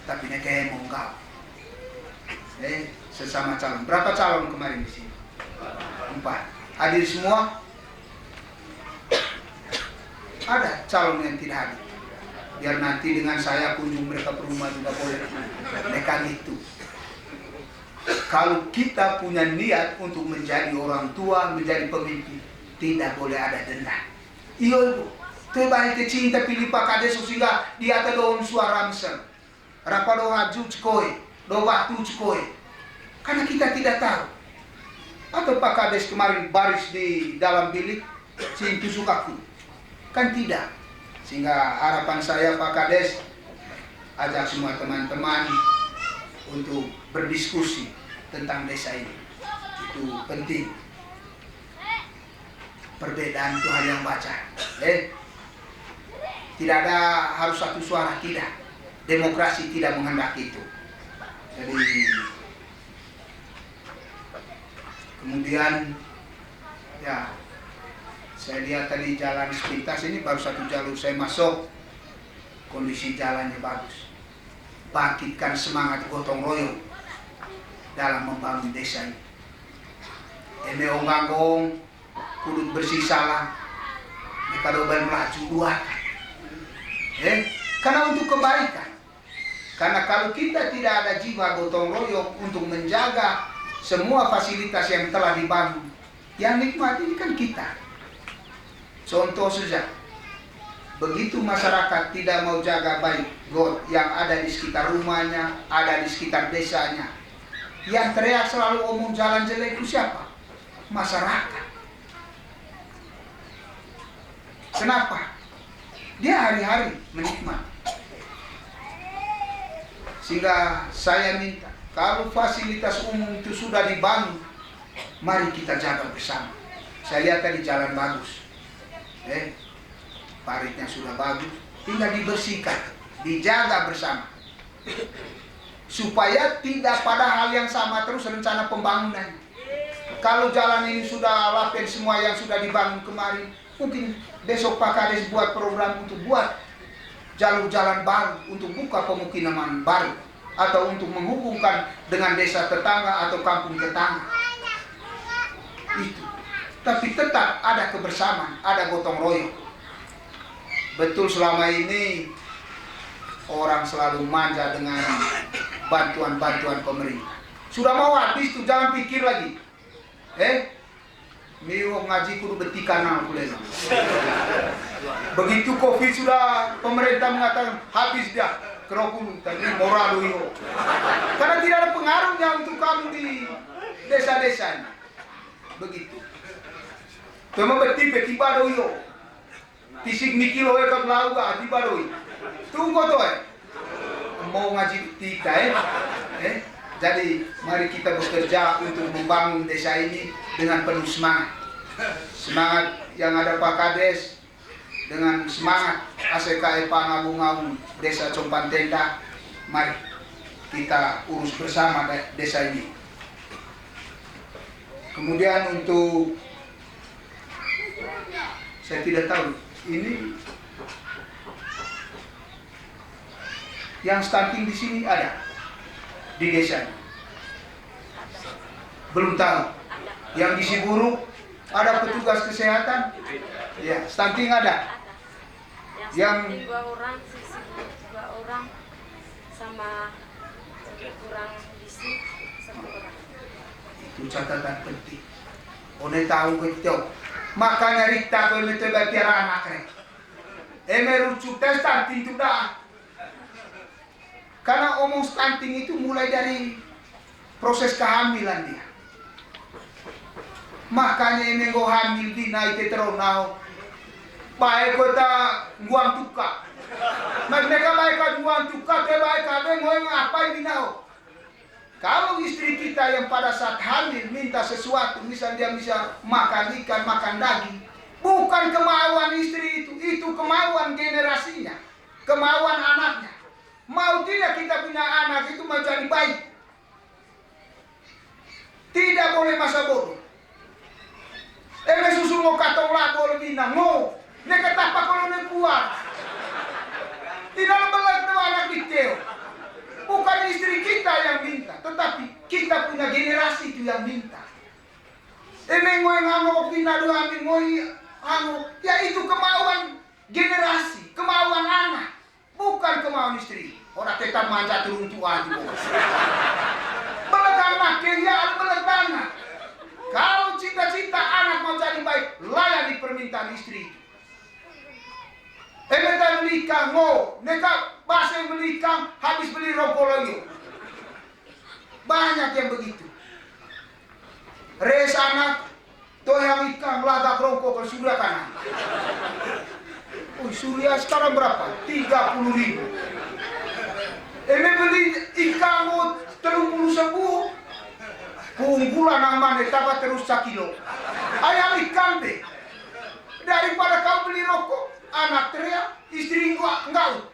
Tapi ini kayak mau enggak. Sesama calon. Berapa calon kemarin di sini? 4. Hadir semua? Ada calon yang tidak hadir. Biar nanti dengan saya kunjung mereka ke rumah juga boleh. Mereka gitu. Kalau kita punya niat untuk menjadi orang tua, menjadi pemimpin, tidak boleh ada dendam. Iya ibu, terbaik cinta pilih Pak Kades sehingga dia ada daun suara misal. Rapa do haju cekoi, do waktu cekoi. Karena kita tidak tahu. Atau Pak Kades kemarin baris di dalam bilik, cintu sukaku. Kan tidak. Sehingga harapan saya Pak Kades ajak semua teman-teman untuk berdiskusi tentang desa ini. Itu penting. Perbedaan itu hal yang wajar. Tidak ada harus satu suara, tidak. Demokrasi tidak menghendaki itu. Jadi kemudian ya saya lihat tadi jalan sepintas ini baru satu jalur saya masuk, kondisi jalannya bagus. Bangkitkan semangat gotong royong dalam membangun desa ini. Onggangong kudut bersih salah, kalau melaju luar. Karena untuk kebaikan. Karena kalau kita tidak ada jiwa gotong royong untuk menjaga semua fasilitas yang telah dibangun, yang nikmat ini kan kita. Contoh saja, begitu masyarakat tidak mau jaga baik got yang ada di sekitar rumahnya, ada di sekitar desanya, yang teriak selalu omong jalan jelek itu siapa? Masyarakat. Kenapa? Dia hari-hari menikmati. Sehingga saya minta, kalau fasilitas umum itu sudah dibangun, mari kita jaga bersama. Saya lihat tadi jalan bagus, paritnya sudah bagus, tinggal dibersihkan, dijaga bersama, supaya tidak pada hal yang sama terus rencana pembangunan. Kalau jalan ini sudah lapin semua yang sudah dibangun kemarin, mungkin besok Pak Kades buat program untuk buat jalur jalan baru, untuk buka pemukiman baru, atau untuk menghubungkan dengan desa tetangga atau kampung tetangga. Itu. Tapi tetap ada kebersamaan, ada gotong royong. Betul selama ini orang selalu manja dengan bantuan-bantuan pemerintah. Sudah mau habis tuh, jangan pikir lagi. Mio ngaji kudu betikan aku leno. Begitu Covid sudah pemerintah mengatakan habis dia kerokul tadi moral yo. Karena tidak ada pengaruhnya untuk kamu di desa-desa ini. Begitu. Cuma beti bado yo. Tisik mikilo ekot lauga di bado. Tunggu tuh mau ngaji betika Jadi mari kita bekerja untuk membangun desa ini dengan penuh semangat. Semangat yang ada Pak Kades, dengan semangat ACKE Pangabung-Abung Desa Compan Tenda. Mari kita urus bersama desa ini. Kemudian untuk, saya tidak tahu, ini yang stunting di sini ada di desa. Belum tahu. Yang di Siburuk ada petugas kesehatan. Ya, stunting ada. Yang 2 orang, sisi 2 orang, sama kurang gizi 1 orang. Itu catatan penting. One tahu betul. Makanya Rita kalau itu biar anak merujuk tes stunting itu dah. Karena omong stunting itu mulai dari proses kehamilan dia. Makanya ini go hamil di naik terus nau. Baik kota guang tuka. Mereka baik kota guang tuka, baik kata mau ngapain di nau. Kalau istri kita yang pada saat hamil minta sesuatu, misalnya dia bisa makan ikan, makan daging, bukan kemauan istri itu kemauan generasinya, kemauan anaknya. Mau tidak kita punya anak itu mau jadi baik. Tidak boleh masa bodoh. Susu mau katong lago lebih nango. Dia kata apa kalau dia kuat. Tidak belas dua anak detail. Bukan istri kita yang minta, tetapi kita punya generasi itu yang minta. Ngoy nganggo pina dua ambil ngoy nganggo. Ya itu kemauan generasi, kemauan anak, bukan kemauan istri. Orang tetap manja turun tua juga. Beledang ya beledang. Kalau cita-cita anak mau jadi baik, layani permintaan istri. Mereka menikah, mereka bahasa menikah, habis beli rokok lagi. Banyak yang begitu. Res anak, toh yang ikan melagak rokok ke surya kanan. Surya sekarang berapa? 30.000. Beli ikan 30.000. unggulan aman dapat terus sakilo. Ayam ikan deh. Daripada kau beli rokok, anak teriak, istri enggak.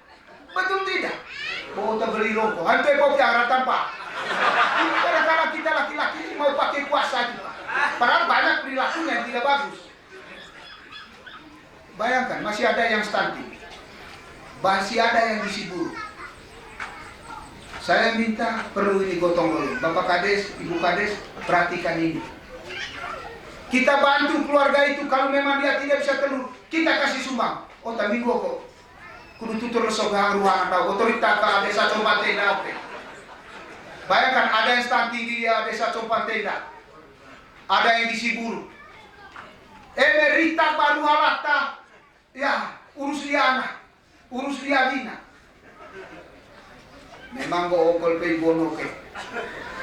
Betul tidak? Kau tak beli rokok, hantu kau piara tanpa. Ini kadang-kadang kita laki-laki mau pakai kuasa juga. Padahal banyak perilakunya yang tidak bagus. Bayangkan, masih ada yang stunting, masih ada yang gizi buruk. Saya minta perlu ini gotong royong. Bapak Kades, Ibu Kades, perhatikan ini. Kita bantu keluarga itu. Kalau memang dia tidak bisa telur, kita kasih sumbang. Oh, tapi gua kok kudu tutur sogang ruangan atau otorita ke desa Compan Tenda. Bayangkan ada yang stunting di desa Compan Tenda, ada yang gizi buruk. Emerita baru halata, ya urus dia anak, urus dia bina. Memang kok okol pe bono ke.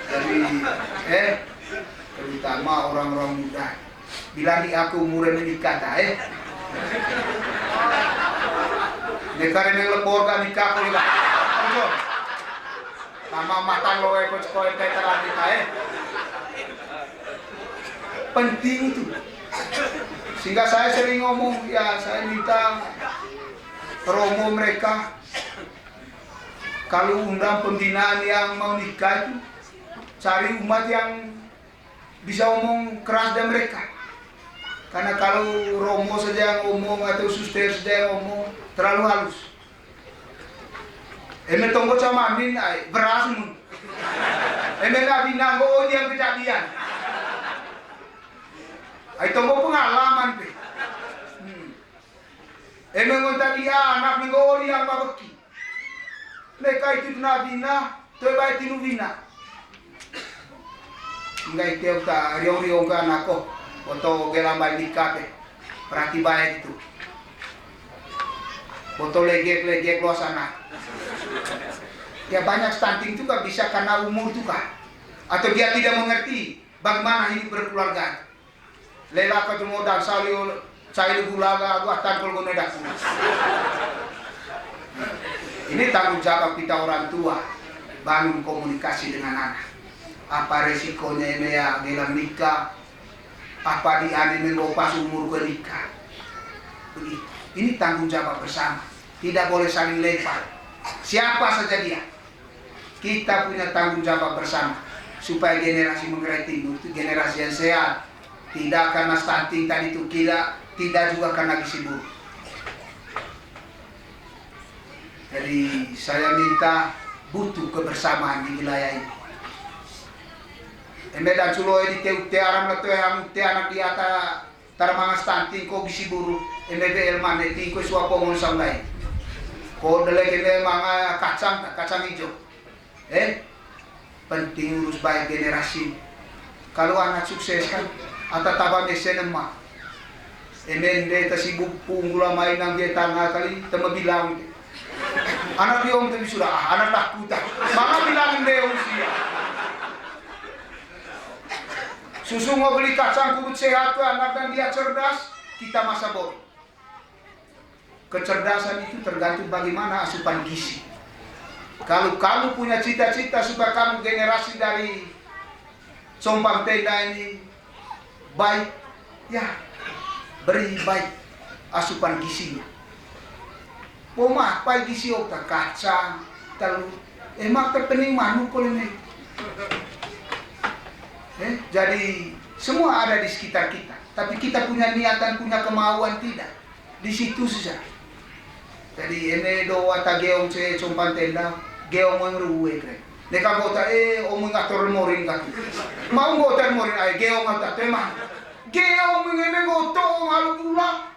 Jadi terutama orang-orang muda. Bilang di aku umurnya menikah tak Nekare neng lepor kan nikah ko ila. Sama mata lo ko koe kayak terani penting itu. Sehingga saya sering ngomong, ya saya minta promo mereka. Kalau undang pembinaan yang mau nikah itu, cari umat yang bisa ngomong keras dan mereka. Karena kalau romo saja yang ngomong atau suster saja yang ngomong, terlalu halus. Eme tonggo sama amin, beras mun. Eme gak binanggo yang kejadian. Ay tonggo pengalaman pe. Eme ngonta dia anak minggo yang babeki. Mereka itu nabina, tu baik tinu bina. Enggak itu ta riong-riong kan aku, foto gelambai dikape, perhati baik itu. Foto legek luas sana. Ya banyak stunting juga bisa karena umur juga, atau dia tidak mengerti bagaimana hidup berkeluarga. Lela ketemu dan salio cai gulaga gua tangkol gonedak. Ini tanggung jawab kita orang tua, bangun komunikasi dengan anak. Apa resikonya ini ya dalam nikah? Apa di ane mengopas umur ke nikah? Begitu. Ini tanggung jawab bersama. Tidak boleh saling lempar. Siapa saja dia, kita punya tanggung jawab bersama supaya generasi Manggarai Timur itu generasi yang sehat, tidak karena stunting tadi itu, tidak juga karena gizi buruk. Jadi saya minta butuh kebersamaan di wilayah ini. Eme dan suloe di te aram na yang te anak di ata tarmanga stunting ko gizi buruk. Eme be elman ti ko suapo mon sanglai. Ko dele kene manga kacang hijau. Penting urus baik generasi. Kalau anak sukses kan ata taba mesen ma. Eme de ta sibuk punggula main nang dia tanga kali tema bilang. Anak dia om tapi sudah anak takutan. Mama bilangin dia usia. Susu mau beli kacang kulit sehat tuh anak dan dia cerdas, kita masa bodoh. Kecerdasan itu tergantung bagaimana asupan gizi. Kalau kamu punya cita-cita supaya kamu generasi dari Compan Tenda ini baik, ya beri baik asupan gizinya. Poma apa gizi otak kacang, telur, emak terpening manu kolene. Jadi semua ada di sekitar kita, tapi kita punya niatan, punya kemauan tidak di situ saja. Jadi ene do ata geong ce Compan Tenda, geong mo ngruwe kre. Neka gota omong ngatur morin kaki. Mau ngotar morin ay geong ata tema. Geong ngene goto ngalu pula.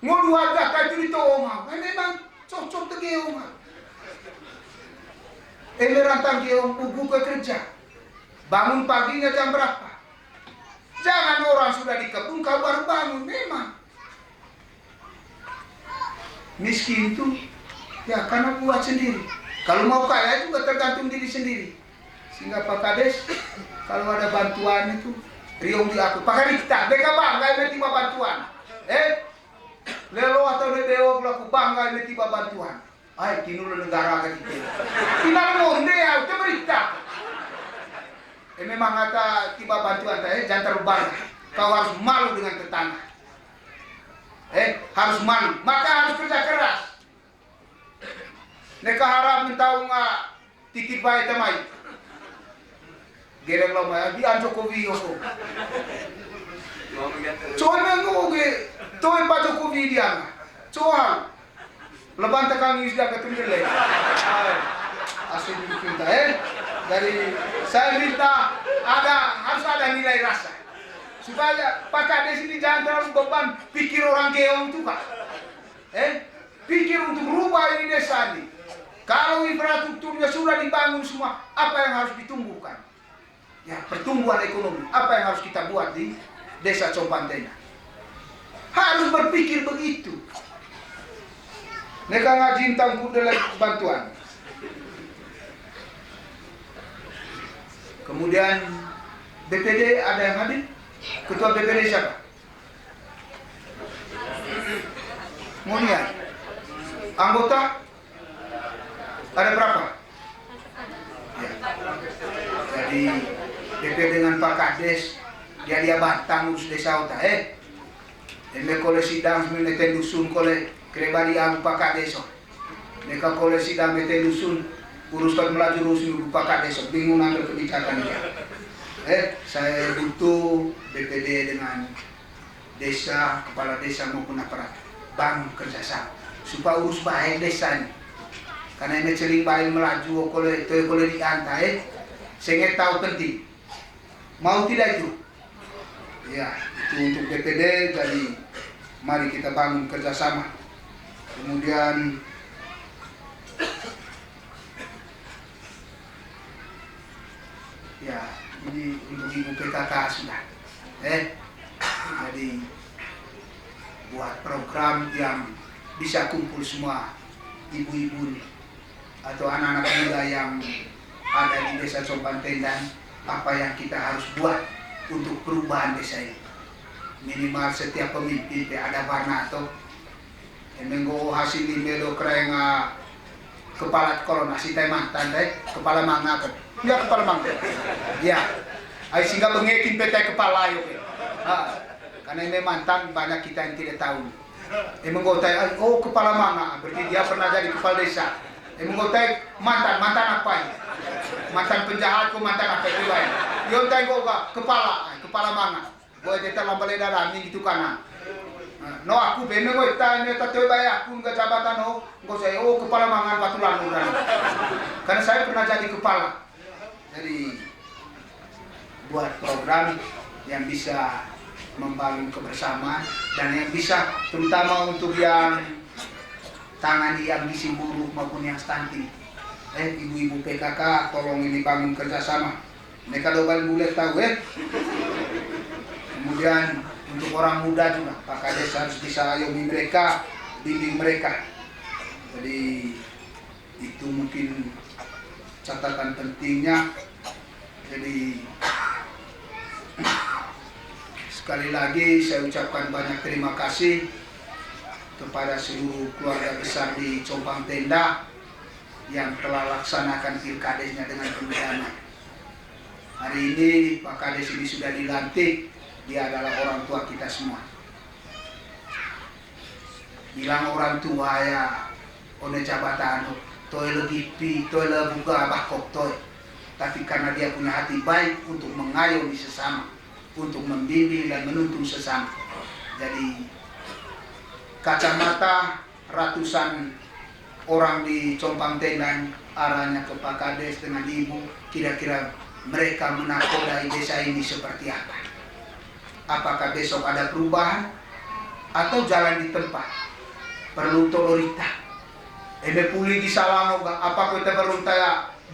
Ngodu ada ka itu oma. Memang cocok te geong. Ene rantang geong ugu ke kerja. Bangun paginya jam berapa? Jangan orang sudah di kebun kau baru bangun. Memang miskin itu ya karena buat sendiri. Kalau mau kaya juga tergantung diri sendiri. Sehingga Pak Kades kalau ada bantuan itu riung di aku. Pak Kades kita mereka bangga ini tiba bantuan. Lelo atau leo pelaku bangga ini tiba bantuan. Ay kinul negara kita. Tidak monde ya itu berita. memang kata tiba bantuan jangan terlalu bangga. Kau harus malu dengan tetangga. Harus malu. Maka harus kerja keras. Neka harap mentau titip baik temai. Gereng lama di Jokowi yoko. Coy mengu ge, toy Pak Jokowi dia. Coy. Leban tekang isda ketumile. Asli kita dari saya minta harus ada nilai rasa supaya Pak Kades ini jangan terlalu beban pikir orang geong itu Pak. Pikir untuk rubah ini desa ini. Kalau infrastrukturnya sudah dibangun semua, apa yang harus ditumbuhkan? Ya, pertumbuhan ekonomi. Apa yang harus kita buat di desa Compang Tenda? Harus berpikir begitu. Neka ngajin tangku dalam bantuan. Kemudian BPD ada yang hadir? Ketua BPD siapa? Mulia. Anggota? Ada berapa? Ya. Jadi BPD dengan Pak Kades dia batang urus desa uta Eme kole sidang meneten dusun kole krebari ang Pak Kades. Neka kole sidang meneten dusun uruskan melaju rusun Pak Kades, bingung ambil kebijakan dia. Saya butuh BPD dengan desa, kepala desa maupun aparat bangun kerjasama supaya urus baik desa ini. Karena ini sering baik melaju kole diantai, saya tahu penting. Mau tidak itu? Ya, itu untuk BPD. Jadi mari kita bangun kerjasama. Kemudian ya, ini untuk ibu PKK sudah. Jadi buat program yang bisa kumpul semua ibu-ibu atau anak-anak muda yang ada di desa Compang Tenda. Apa yang kita harus buat untuk perubahan desa ini? Minimal setiap pemimpin ada warna atau menggo hasil melo kerenga kepala kolon nasi teh mantan kepala mangga ya kepala mangga ya ay sehingga mengekin PT kepala yo karena ini mantan banyak kita yang tidak tahu menggotai oh kepala mangga berarti dia pernah jadi kepala desa menggotai mantan apa ini mantan penjahat ko mantan apa itu lain yo tay go kepala mangga boy kita lambale dalam ini gitu kanan no aku beme ko ita ne tatoy bayar aku nggak jabatan nggak saya kepala mangan batulan karena saya pernah jadi kepala. Jadi buat program yang bisa membangun kebersamaan dan yang bisa terutama untuk yang tangani yang gizi buruk maupun yang stunting. Ibu-ibu PKK tolong ini bangun kerjasama. Mereka dobal bulet tahu Kemudian untuk orang muda juga Pak Kades harus bisa ayomi mereka, bimbing mereka. Jadi itu mungkin catatan pentingnya. Jadi sekali lagi saya ucapkan banyak terima kasih kepada seluruh keluarga besar di Compang Tenda yang telah laksanakan pilkadesnya dengan perdana. Hari ini Pak Kades ini sudah dilantik, dia adalah orang tua kita semua. Bilang orang tua ya, one jabatan, toy lebih pi, toy lebih buka bakok toy. Tapi karena dia punya hati baik untuk mengayomi sesama, untuk membimbing dan menuntun sesama. Jadi kacamata ratusan orang di Compang Tenda arahnya ke Pak Kades dengan ibu, kira-kira mereka menakodai desa ini seperti apa? Apakah besok ada perubahan atau jalan di tempat? Perlu otorita. Pulih di Salango, apa kita perlu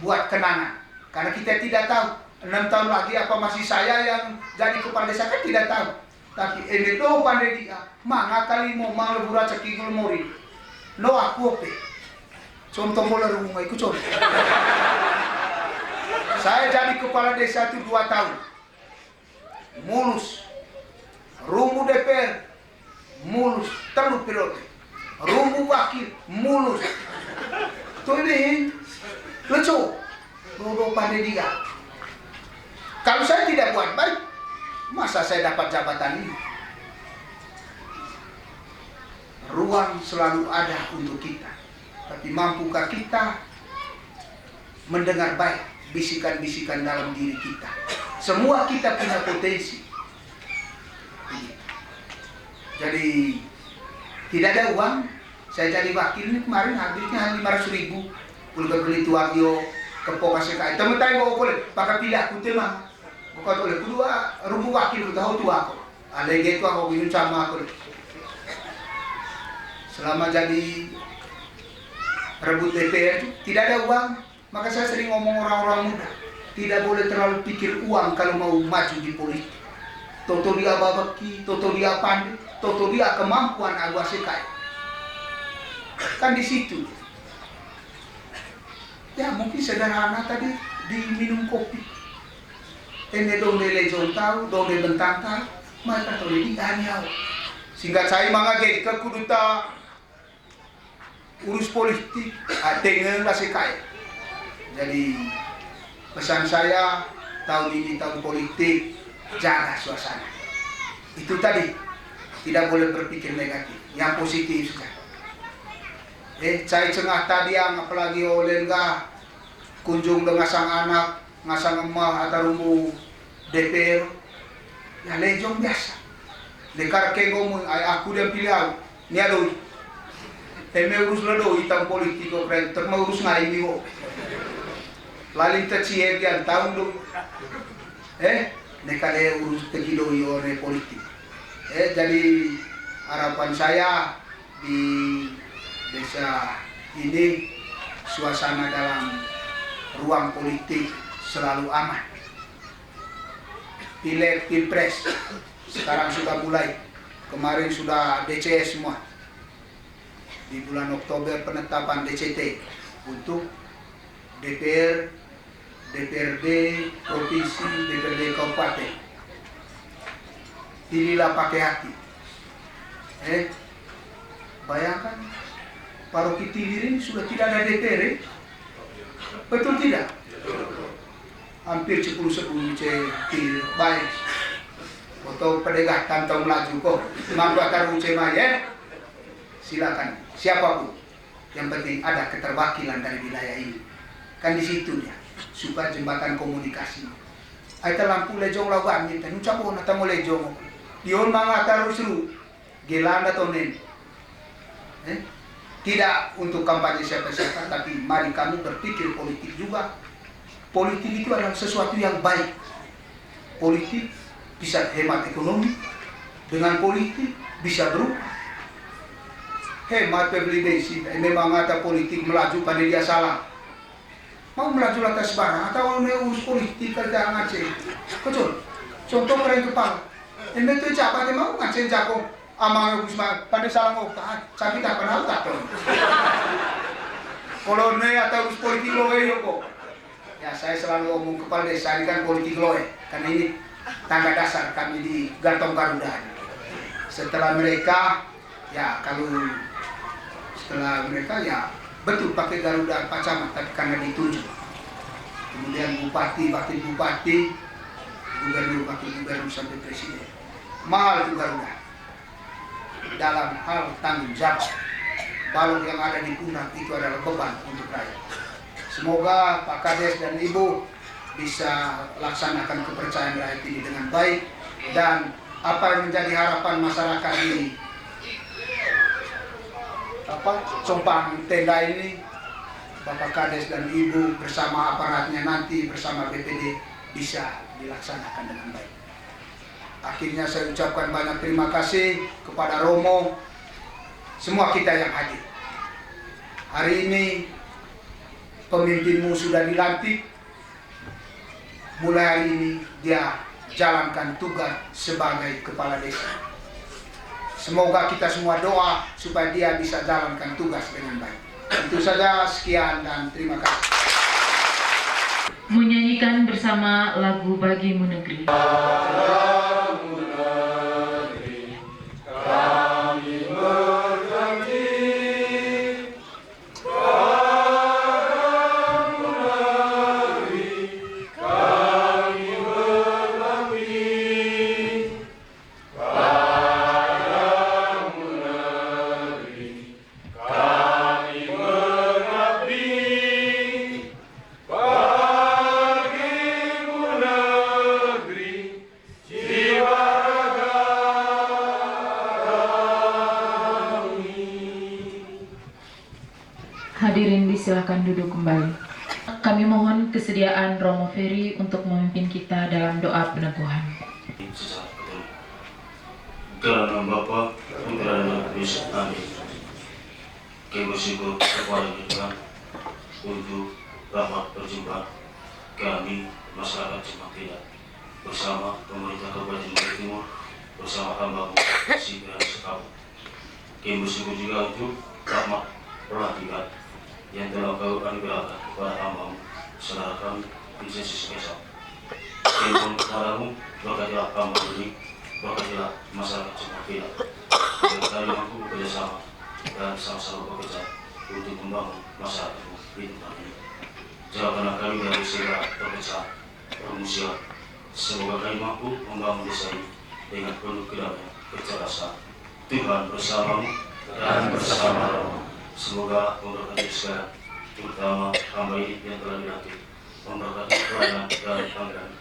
buat kenangan? Karena kita tidak tahu 6 tahun lagi apa masih saya yang jadi kepala desa kan tidak tahu. Tapi ini do pandai dia, manga kali mau lebura cekigul mori. No aku ope. Contoh bola rumah ikut contoh. Saya jadi kepala desa itu 2 tahun. Mulus. Rumu DPR mulus, terlalu periode. Rumu wakil mulus. Tuh ini lucu. Bodoh pandai dia. Kalau saya tidak buat baik, masa saya dapat jabatan ini? Ruang selalu ada untuk kita, tapi mampukah kita mendengar baik bisikan-bisikan dalam diri kita? Semua kita punya potensi. Jadi tidak ada uang. Saya jadi wakil ini kemarin habisnya 500.000. Udah beli tuagio kepoka sekai. Teman-teman kok boleh pakai pilih aku tema. Bukan boleh kedua rumbu wakil kita tahu tua aku. Ada gitu aku minum sama aku. Selama jadi rebut DPR tidak ada uang. Maka saya sering ngomong orang-orang muda, tidak boleh terlalu pikir uang kalau mau maju di politik. Toto dia babaki, toto dia pandai, toto dia kemampuan agak sekai. Kan di situ. Ya mungkin sederhana tadi diminum kopi. Ini donde lejong tahu, donde bentang tahu, mereka tahu ini hanya. Sehingga saya mengaget ke kuduta urus politik, dengan lah sekai. Jadi pesan saya tahun ini tahun politik, jaga suasana. Itu tadi, tidak boleh berpikir negatif, yang positif saja. Saya cengah tadi yang apalagi oleh enggak kunjung dengan sang anak, ngasang emah atau rumbu DPR, ya lejong biasa. Dekar ke ngomong, aku dia pilih aku, ni aduh. Urus lado hitam politik kok keren, termurus ngai biho. Laling tercier yang tahun dulu, nekade urus tegido yone politik. Jadi harapan saya di desa ini suasana dalam ruang politik selalu aman. Pileg, pilpres sekarang sudah mulai, kemarin sudah DCS semua. Di bulan Oktober penetapan DCT untuk DPR, DPRD provinsi, DPRD kabupaten. Pilihlah pakai hati. Bayangkan paroki Tilir ini sudah tidak ada DPR, betul tidak? Hampir 10 Tilir baik. Atau pedegah tantau melaju kok, manggakar uce maya. Silakan siapapun, yang penting ada keterwakilan dari wilayah ini. Kan di situ dia, suka jembatan komunikasi. Aita lampu lejong lawan kita, nucap pun atau lejong. Dion mga taruh seru, gelanda tonen. Tidak untuk kampanye siapa-siapa, tapi mari kami berpikir politik juga. Politik itu adalah sesuatu yang baik. Politik bisa hemat ekonomi, dengan politik bisa berubah. Hemat beli bensin, memang ada politik melaju pada dia salah. Mau melaju lantas barang atau mau urus politik kerja ngaceng. Kecil, contoh keren kepala. Ini tuh siapa yang mau ngaceng jago amang urus pada salah ngokta, tapi tak kenal tak tuh. Kalau ne atau urus politik loe kok. Ya saya selalu ngomong kepala desa ini kan politik loe, karena ini tangga dasar kami di Gantong Garuda. Setelah mereka, ya setelah mereka ya betul pakai Garuda Pak Camat, tapi karena ditunjuk. Kemudian bupati, wakil bupati, gubernur, wakil gubernur sampai presiden. Mahal itu Garuda. Dalam hal tanggung jawab, balon yang ada di pundak itu adalah beban untuk rakyat. Semoga Pak Kades dan Ibu bisa laksanakan kepercayaan rakyat ini dengan baik, dan apa yang menjadi harapan masyarakat ini, Compang Tenda ini, Bapak Kades dan Ibu bersama aparatnya nanti bersama BPD bisa dilaksanakan dengan baik. Akhirnya saya ucapkan banyak terima kasih kepada Romo, semua kita yang hadir. Hari ini pemimpinmu sudah dilantik. Mulai hari ini dia jalankan tugas sebagai kepala desa. Semoga kita semua doa supaya dia bisa jalankan tugas dengan baik. Itu saja, sekian dan terima kasih. Menyanyikan bersama lagu Bagimu Negeri. Kami silakan duduk kembali. Kami mohon kesediaan Romo Ferry untuk memimpin kita dalam doa peneguhan. Dalam nama Bapa, Putra dan Roh Kudus. Amin. Kami bersyukur kepada Tuhan untuk rahmat perjumpaan kami masyarakat Jemaat Tidak bersama pemerintah Kabupaten Manggarai Timur bersama hamba si Piran Sekabu. Kami bersyukur juga untuk rahmat perhatian yang telah Kau anugerahkan kepada hamba-Mu, saudara kami, Vincenus Kaisar. Kami mohon kepadamu, berkatilah hamba ini, berkatilah masyarakat Jemaat Tidak, agar kami mampu bekerjasama dan sama-sama bekerja untuk membangun masyarakat-Mu di tempat ini. Jauhkanlah kami dari segala perpecahan, permusuhan. Semoga kami mampu membangun desa ini dengan penuh kedamaian, kecerdasan. Tuhan bersamamu dan bersama Romo. Semoga memberkati segala, terutama hamba ini yang telah dilatih, memberkati pelayanan dan panggilan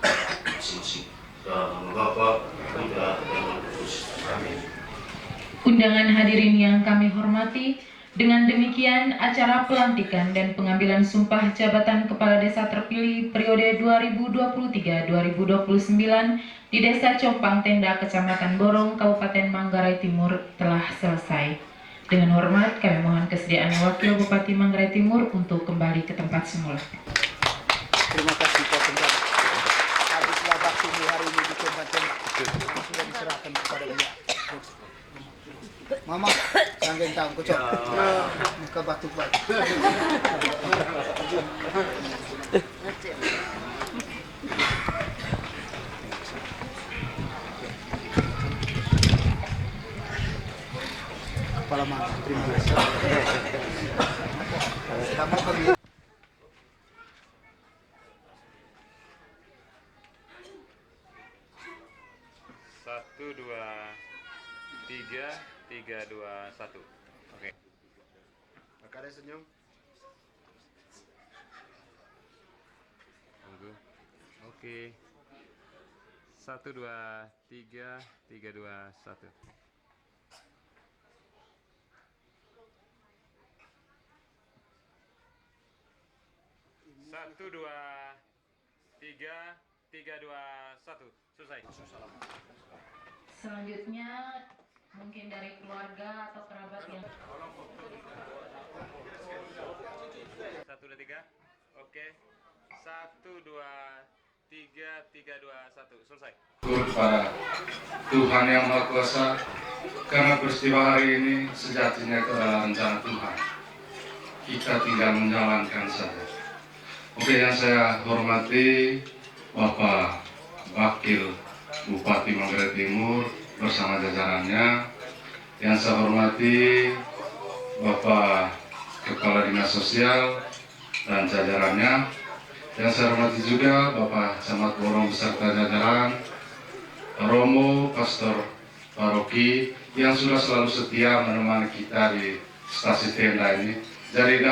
masing-masing. Dalam nama Bapa, Putra, dan Roh Kudus. Amin. Undangan hadirin yang kami hormati, dengan demikian acara pelantikan dan pengambilan sumpah jabatan Kepala Desa terpilih periode 2023-2029 di Desa Compang Tenda, Kecamatan Borong, Kabupaten Manggarai Timur telah selesai. Dengan hormat kami mohon kesediaan Wakil Bupati Manggarai Timur untuk kembali ke tempat semula. Terima kasih Pak Pendeta. Habislah baktimu hari ini di Compang Tenda. Sudah diserahkan kepada beliau. Mama, sanggeng tahu kocok. Muka batuk-batuk. Kepala mama, terima kasih. Kamu kami. 1, 2, 3, 3, 2, 1. Oke. Ada senyum. Tunggu. Oke. 1, 2, 3, 3, 2, 1. 1, 2, 3, 3, 2, 1. Selesai. Selanjutnya mungkin dari keluarga atau kerabat yang 1, 2, 3. Oke. 1, 2, 3, 3, 2, 1. Selesai. Syukur kepada Tuhan Yang Maha Kuasa karena peristiwa hari ini sejatinya itu adalah rencana Tuhan. Kita tinggal menjalankan saja. Oke, yang saya hormati Bapak Wakil Bupati Manggarai Timur bersama jajarannya. Yang saya hormati Bapak Kepala Dinas Sosial dan jajarannya. Yang saya hormati juga Bapak Camat Borong beserta jajaran, Romo, Pastor Paroki yang sudah selalu setia menemani kita di stasi tenda ini. Jadi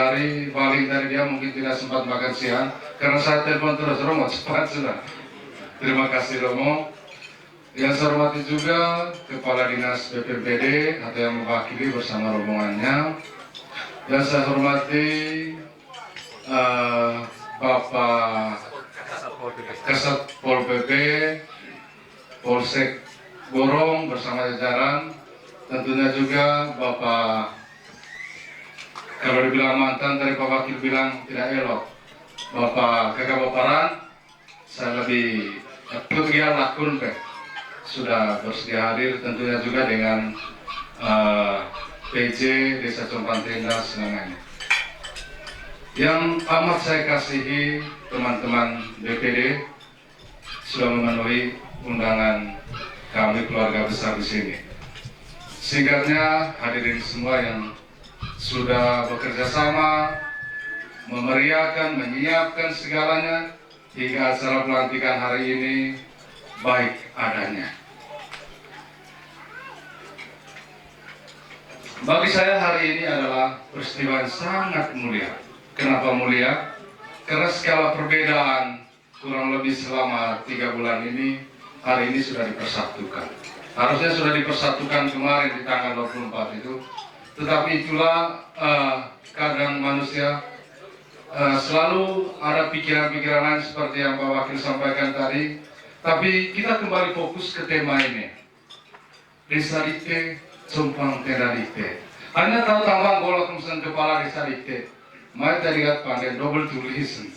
paling dari dia mungkin tidak sempat makan siang karena saya telepon terus, Romo cepat sudah. Terima kasih Romo. Yang saya hormati juga Kepala Dinas BPBD atau yang mewakili bersama rombongannya. Yang saya hormati Bapak Kasat Pol PP, Polsek Borong bersama jajaran. Tentunya juga Bapak, kalau dibilang mantan dari Pak Wakil bilang tidak elok, Bapak Kekabaparan, saya lebih Putria Lakun sudah bersedia hadir, tentunya juga dengan PJ Desa Compang Tenda Senangan. Yang amat saya kasihi teman-teman BPD sudah memenuhi undangan kami keluarga besar di sini. Singkatnya, hadirin semua yang sudah bekerja sama, memeriahkan, menyiapkan segalanya hingga acara pelantikan hari ini baik adanya. Bagi saya hari ini adalah peristiwa yang sangat mulia. Kenapa mulia? Karena skala perbedaan kurang lebih selama 3 bulan ini, hari ini sudah dipersatukan. Harusnya sudah dipersatukan kemarin di tanggal 24 itu. Tetapi itulah keadaan manusia, selalu ada pikiran-pikiran lain seperti yang Pak Wakil sampaikan tadi. Tapi kita kembali fokus ke tema ini. Desa Dite, Compang Tenda Dite. Hanya tahu tambang golok misalnya kepala Desa Dite. Mari tadi lihat pandai double tulisan.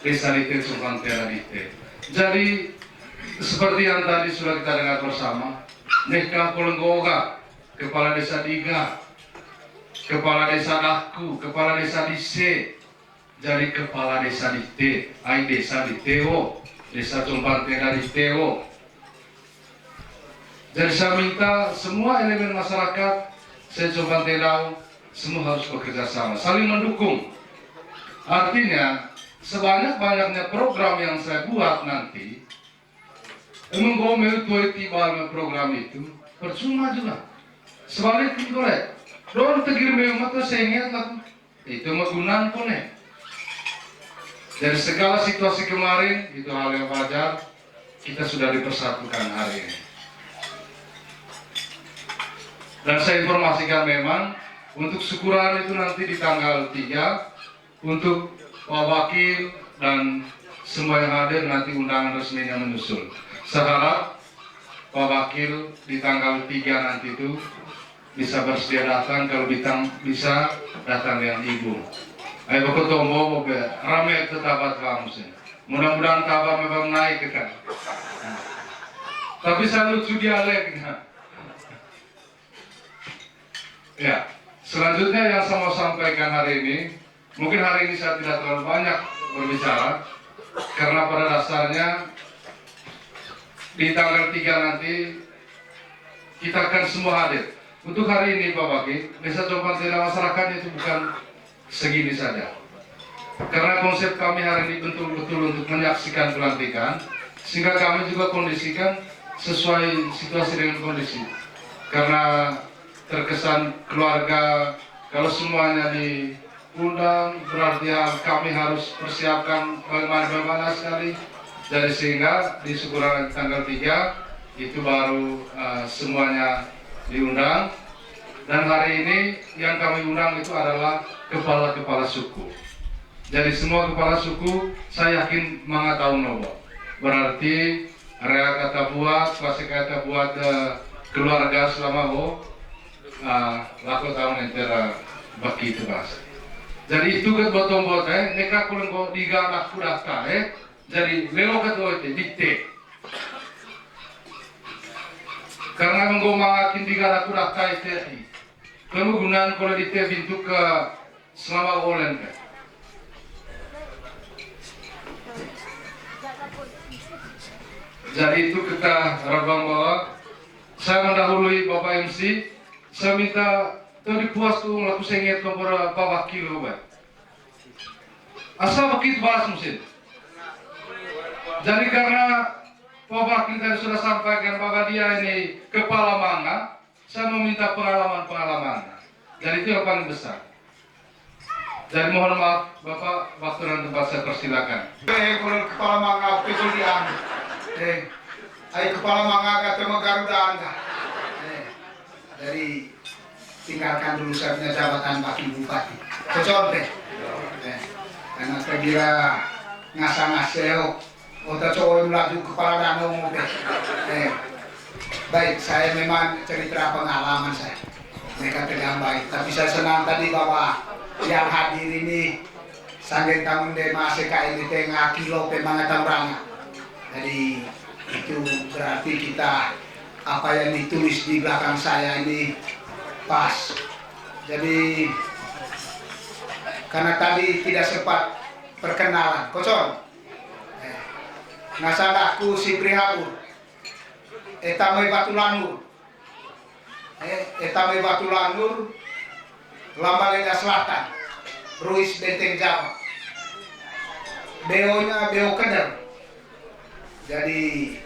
Desa Dite, Compang Tenda Dite. Jadi seperti yang tadi sudah kita dengar bersama, Neka Kolenggoga, Kepala Desa Diga, Kepala Desa Daku, Kepala Desa Dise, jadi Kepala Desa Dite, Ai Desa Diteo, Desa Compang Tenda Diteo. Jadi saya minta semua elemen masyarakat, saya Compang Tenda, semua harus bekerja sama, saling mendukung. Artinya, sebanyak-banyaknya program yang saya buat nanti, menggomel tiba program itu, percuma juga. Sebaliknya boleh. Don tegir memang tuh sengit lah, itu menggunakan kone. Dari segala situasi kemarin itu hal yang wajar, kita sudah dipersatukan hari ini. Dan saya informasikan memang untuk syukuran itu nanti di tanggal 3 untuk Pak Wakil dan semua yang hadir nanti undangan resminya menyusul. Saya harap Pak Wakil di tanggal 3 nanti itu bisa bersedia datang, kalau bisa datang dengan ibu. Ayo berketombo, ramai tetapat kamu sih. Mudah-mudahan tabah memang naik kan. Tapi saya lucu dialeknya. Ya, selanjutnya yang saya mau sampaikan hari ini, mungkin hari ini saya tidak terlalu banyak berbicara, karena pada dasarnya di tanggal 3 nanti kita akan semua hadir. Untuk hari ini Pak Wakil, Desa Compang Tenda masyarakat itu bukan segini saja. Karena konsep kami hari ini betul-betul untuk menyaksikan pelantikan, sehingga kami juga kondisikan sesuai situasi dengan kondisi. Karena terkesan keluarga, kalau semuanya diundang, berarti kami harus persiapkan bagaimana sekali. Jadi sehingga di syukuran tanggal 3 itu baru semuanya diundang, dan hari ini yang kami undang itu adalah kepala-kepala suku. Jadi semua kepala suku saya yakin mengetahui nopo. Berarti area kata buat, kuasa kata buat keluarga selama laku tahun entera baki itu bahasa. Jadi itu ke botong neka kulenggo diga anak kudata jadi lelo kata itu dikte. Karena menggomakin di gara kuda kai tadi, kemudian kalau di pintu ke selama olen. Jadi itu kita rabang bahwa saya mendahului Bapak MC, saya minta tadi puas tuh laku sengit nomor Pak Wakil Bapak. Asal begitu balas mesin. Jadi karena Pak Wakil tadi sudah sampaikan bahwa dia ini kepala manga, saya meminta pengalaman-pengalaman. Jadi itu yang paling besar. Jadi mohon maaf Bapak, waktu dan tempat saya persilakan. Kalau kepala manga pesulian, kepala manga kata Garuda anda. Dari tinggalkan dulu saya punya jabatan Wakil Bupati. Contoh, karena saya kira ngasang-ngaseo. Otak cowok laju kepala danau mobil. Baik, saya memang cerita pengalaman saya. Mereka tidak baik, tapi saya senang tadi bahwa yang hadir ini sangat tanggung dema ini tengah kilo pemangatan orang. Jadi itu berarti kita apa yang ditulis di belakang saya ini pas. Jadi karena tadi tidak sempat perkenalan, kocok. Nasadaku si Prihabur, etamai Batu Lanur, Lambaleda Selatan, Ruis Benteng Jawa, Beonya Beo Keder. Jadi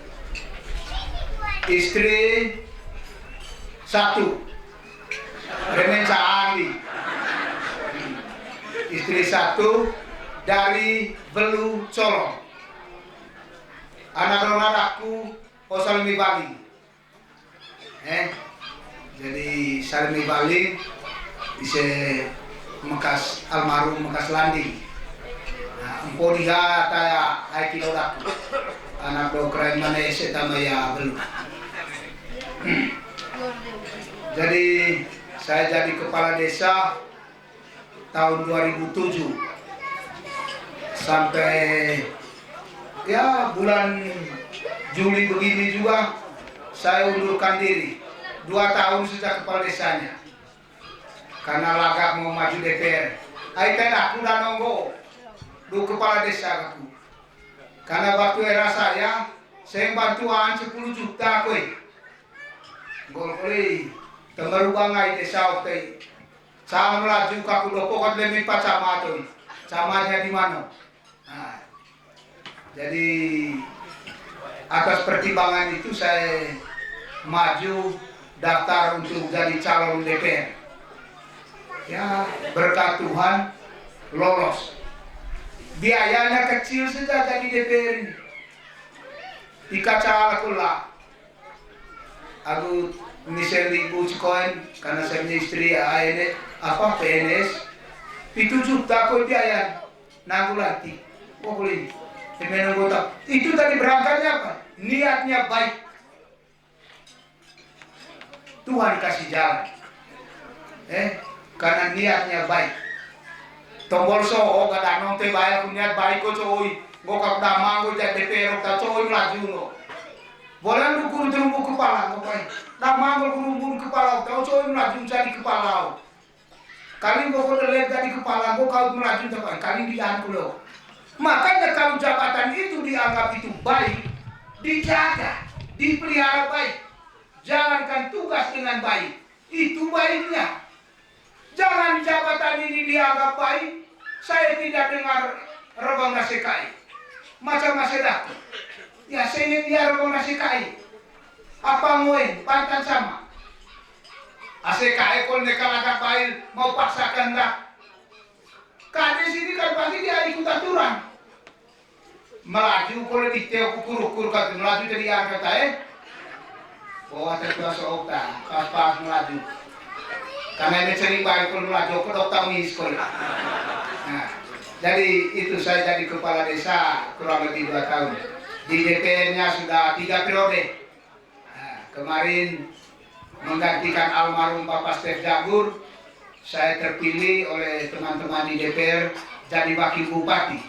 istri 1, Renenca Andi, istri 1 dari Belu Colong. Anak-anakku Salmi Bali. Jadi Salmi Bali bisa Mekas almarhum Mekas Landing. Nah, empo dia taya hai kilodak. Anak do keren mana setama ya belum. Jadi saya jadi kepala desa tahun 2007 sampai ya bulan Juli begini juga saya undurkan diri. 2 tahun sejak kepala desanya karena lagak mau maju DPR. Aitan aku udah nonggo du kepala desa aku. Karena waktu era saya bantuan 10 juta koi. Gol koi temerubang ai desa oktai. Saya melaju kaku dopok lebih pacama tuh. Camanya di mana? Nah, jadi atas pertimbangan itu saya maju daftar untuk jadi calon DPR. Ya berkat Tuhan lolos. Biayanya kecil saja jadi DPR ini. Dikaca aku lah. Aku misal ribu coin karena saya punya istri PNS. 7 juta kau biaya nanggu lagi. Oh boleh. Itu tadi berangkatnya apa? Niatnya baik. Tuhan kasih jalan. Karena niatnya baik. Tombol so kada nonte bayar ku niat baik ko coy. Go ka dama go jadi DPR ka coy melaju no. Boleh lu guru terumbu kepala ko pai. Dama go guru kepala ka coy melaju jadi kepala. Kali go ko lihat jadi kepala go kau melaju tapi kali dian ku lo. Makanya kalau jabatan itu dianggap itu baik, dijaga, dipelihara baik. Jalankan tugas dengan baik. Itu baiknya. Jangan jabatan ini dianggap baik. Saya tidak dengar rebang nasikai. Macam masedak. Ya saya ingin dia rebang nasikai. Apa ngoin? Pantan sama. Asekai kalau nekal agak baik mau paksakan dah. Kades ini kan pasti dia ikut aturan. Melaju kalau diteok ukur-ukur kan melaju jadi angkat bawa tertua seokta pas melaju. Karena ini sering balik kalau melaju ke dokter miskol. Nah, jadi itu saya jadi kepala desa kurang lebih 2 tahun. Di DPR-nya sudah 3 periode. Nah, kemarin menggantikan almarhum Bapak Stef Jagur, saya terpilih oleh teman-teman di DPR jadi wakil bupati.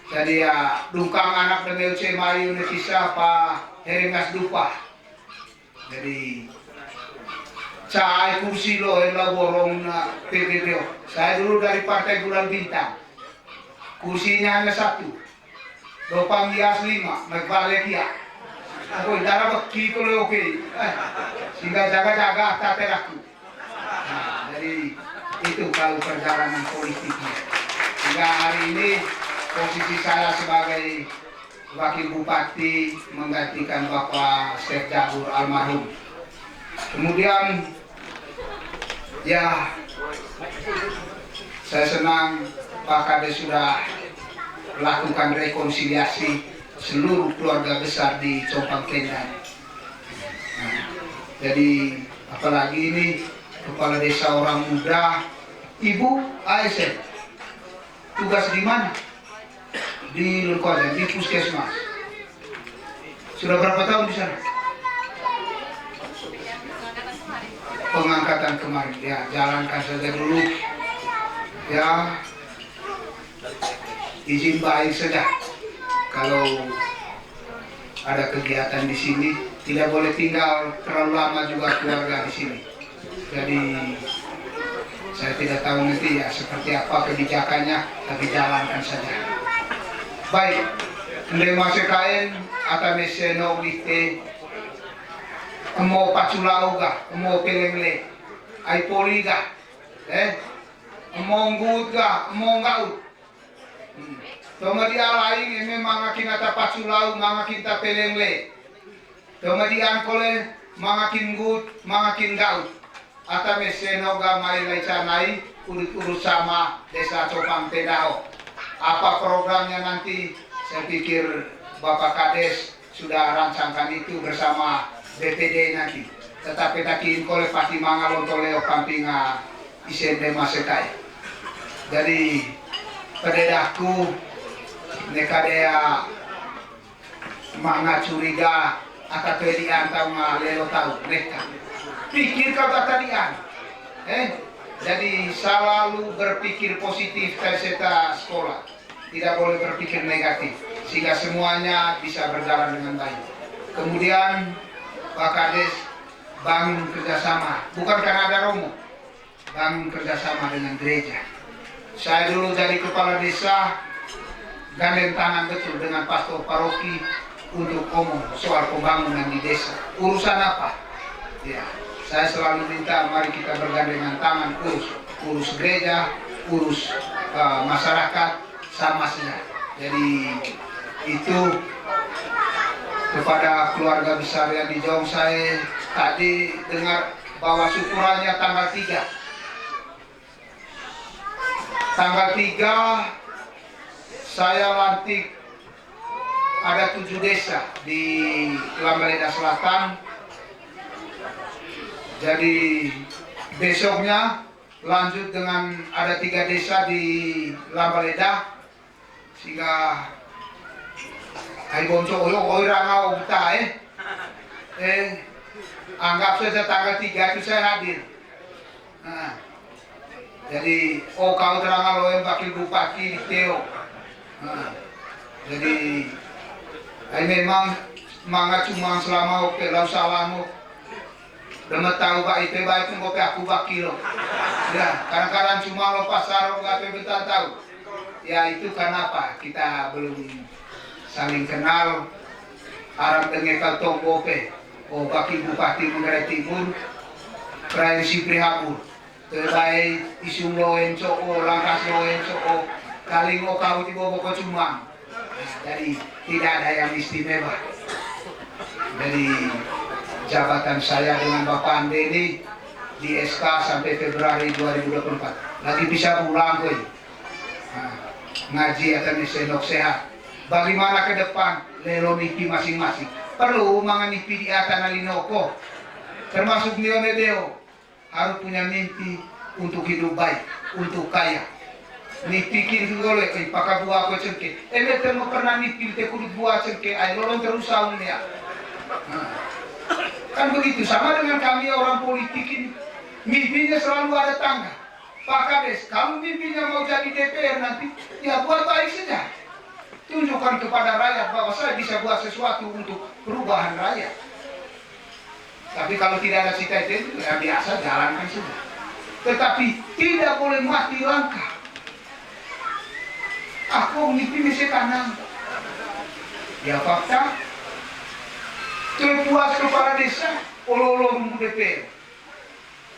Jadi ya dungkang anak DMLC Mayu Indonesia Pak Heringas Dupa. Jadi saya kursi lo yang borong na PBB. Saya dulu dari Partai Bulan Bintang. Kursinya hanya 1. Dopang hias 5, nagbalik ya. Aku darah beki kalau oke. Sehingga jaga-jaga tater aku. Nah, jadi itu kalau perjalanan politiknya. Hingga hari ini posisi saya sebagai wakil bupati menggantikan Bapak Stef Jagur almarhum. Kemudian ya saya senang Pak Kades sudah lakukan rekonsiliasi seluruh keluarga besar di Compang Kendan. Nah, jadi apalagi ini kepala desa orang muda, Ibu ASN. Tugas di mana? Di Lengkojan, di Puskesmas. Sudah berapa tahun di sana? Pengangkatan kemarin, ya jalankan saja dulu. Ya izin baik saja. Kalau ada kegiatan di sini, tidak boleh tinggal terlalu lama juga keluarga di sini. Jadi saya tidak tahu nanti ya seperti apa kebijakannya, tapi jalankan saja. Baik, lema sekain atau meseno wite, mau paculau ga, mau pelengle, ai poli ga, mau ngut ga, mau ngaut. Kemudian lain ini mangakin ata paculau, mangakin ta pelengle. Kemudian kole mangakin ngut, mangakin gaut. Ata meseno ga mai lai canai urus sama desa Compang Tendao. Apa programnya nanti? Saya pikir Bapak Kades sudah rancangkan itu bersama BPD nanti. Tetapi takin kole pasti mangalon toleo kampinga isende masekai. Jadi pededahku nekadea manga curiga akatedian tau lelo tau neka. Pikir kau tadian. Jadi selalu berpikir positif terserta sekolah. Tidak boleh berpikir negatif sehingga semuanya bisa berjalan dengan baik. Kemudian Pak Kades bangun kerjasama, bukan karena ada romo, bangun kerjasama dengan gereja. Saya dulu jadi kepala desa, gandeng tangan betul dengan pastor paroki untuk ngomong soal pembangunan di desa. Urusan apa? Ya, saya selalu minta mari kita bergandengan tangan urus gereja, urus masyarakat sama saja. Jadi itu kepada keluarga besar yang di Jong, saya tadi dengar bahwa syukurannya tanggal 3. Tanggal 3 saya lantik ada 7 desa di Lambaleda Selatan. Jadi besoknya lanjut dengan ada 3 desa di Lambaleda sehingga ay bonco oyo rangau kita anggap saja tanggal 3 itu saya hadir. Nah, jadi kau terang loen wakil bupati di Teo. Nah, jadi ay memang semangat cuma selama oke lau salamu demet tahu pak itu baik pun kopi aku bakil. Ya kadang-kadang cuma lo pasar nggak bentar tahu. Ya itu karena apa? Kita belum saling kenal. Arab tengekal tonggo pe. Oh baki bupati Manggarai Timur. Praensi Prihabur. Terbaik isung loen coko, langkas loen coko. Kaling kau tiba boko cumang. Jadi tidak ada yang istimewa. Jadi jabatan saya dengan Bapak Ande ini di SK sampai Februari 2024. Lagi bisa pulang gue. Ngaji akan disenok sehat. Bagaimana ke depan lelo nipi masing-masing. Perlu manganipi di atas nalinoko. Termasuk Leonedeo harus punya mimpi untuk hidup baik, untuk kaya. Nipikin juga le, pakai buah aku cengke. Temu pernah nipil te kulit buah cengke. Ay lorong terus tahun ya. Kan begitu sama dengan kami orang politik ini. Mimpinya selalu ada tangga. Pak Kades, kalau mimpinya mau jadi DPR nanti, ya buat baik saja. Tunjukkan kepada rakyat bahwa saya bisa buat sesuatu untuk perubahan rakyat. Tapi kalau tidak ada cita-cita itu, ya biasa jalankan saja. Tetapi tidak boleh mati langkah. Aku mimpi mesti kanan. Ya fakta, terpuas kepala desa, olo-olo rumbu DPR.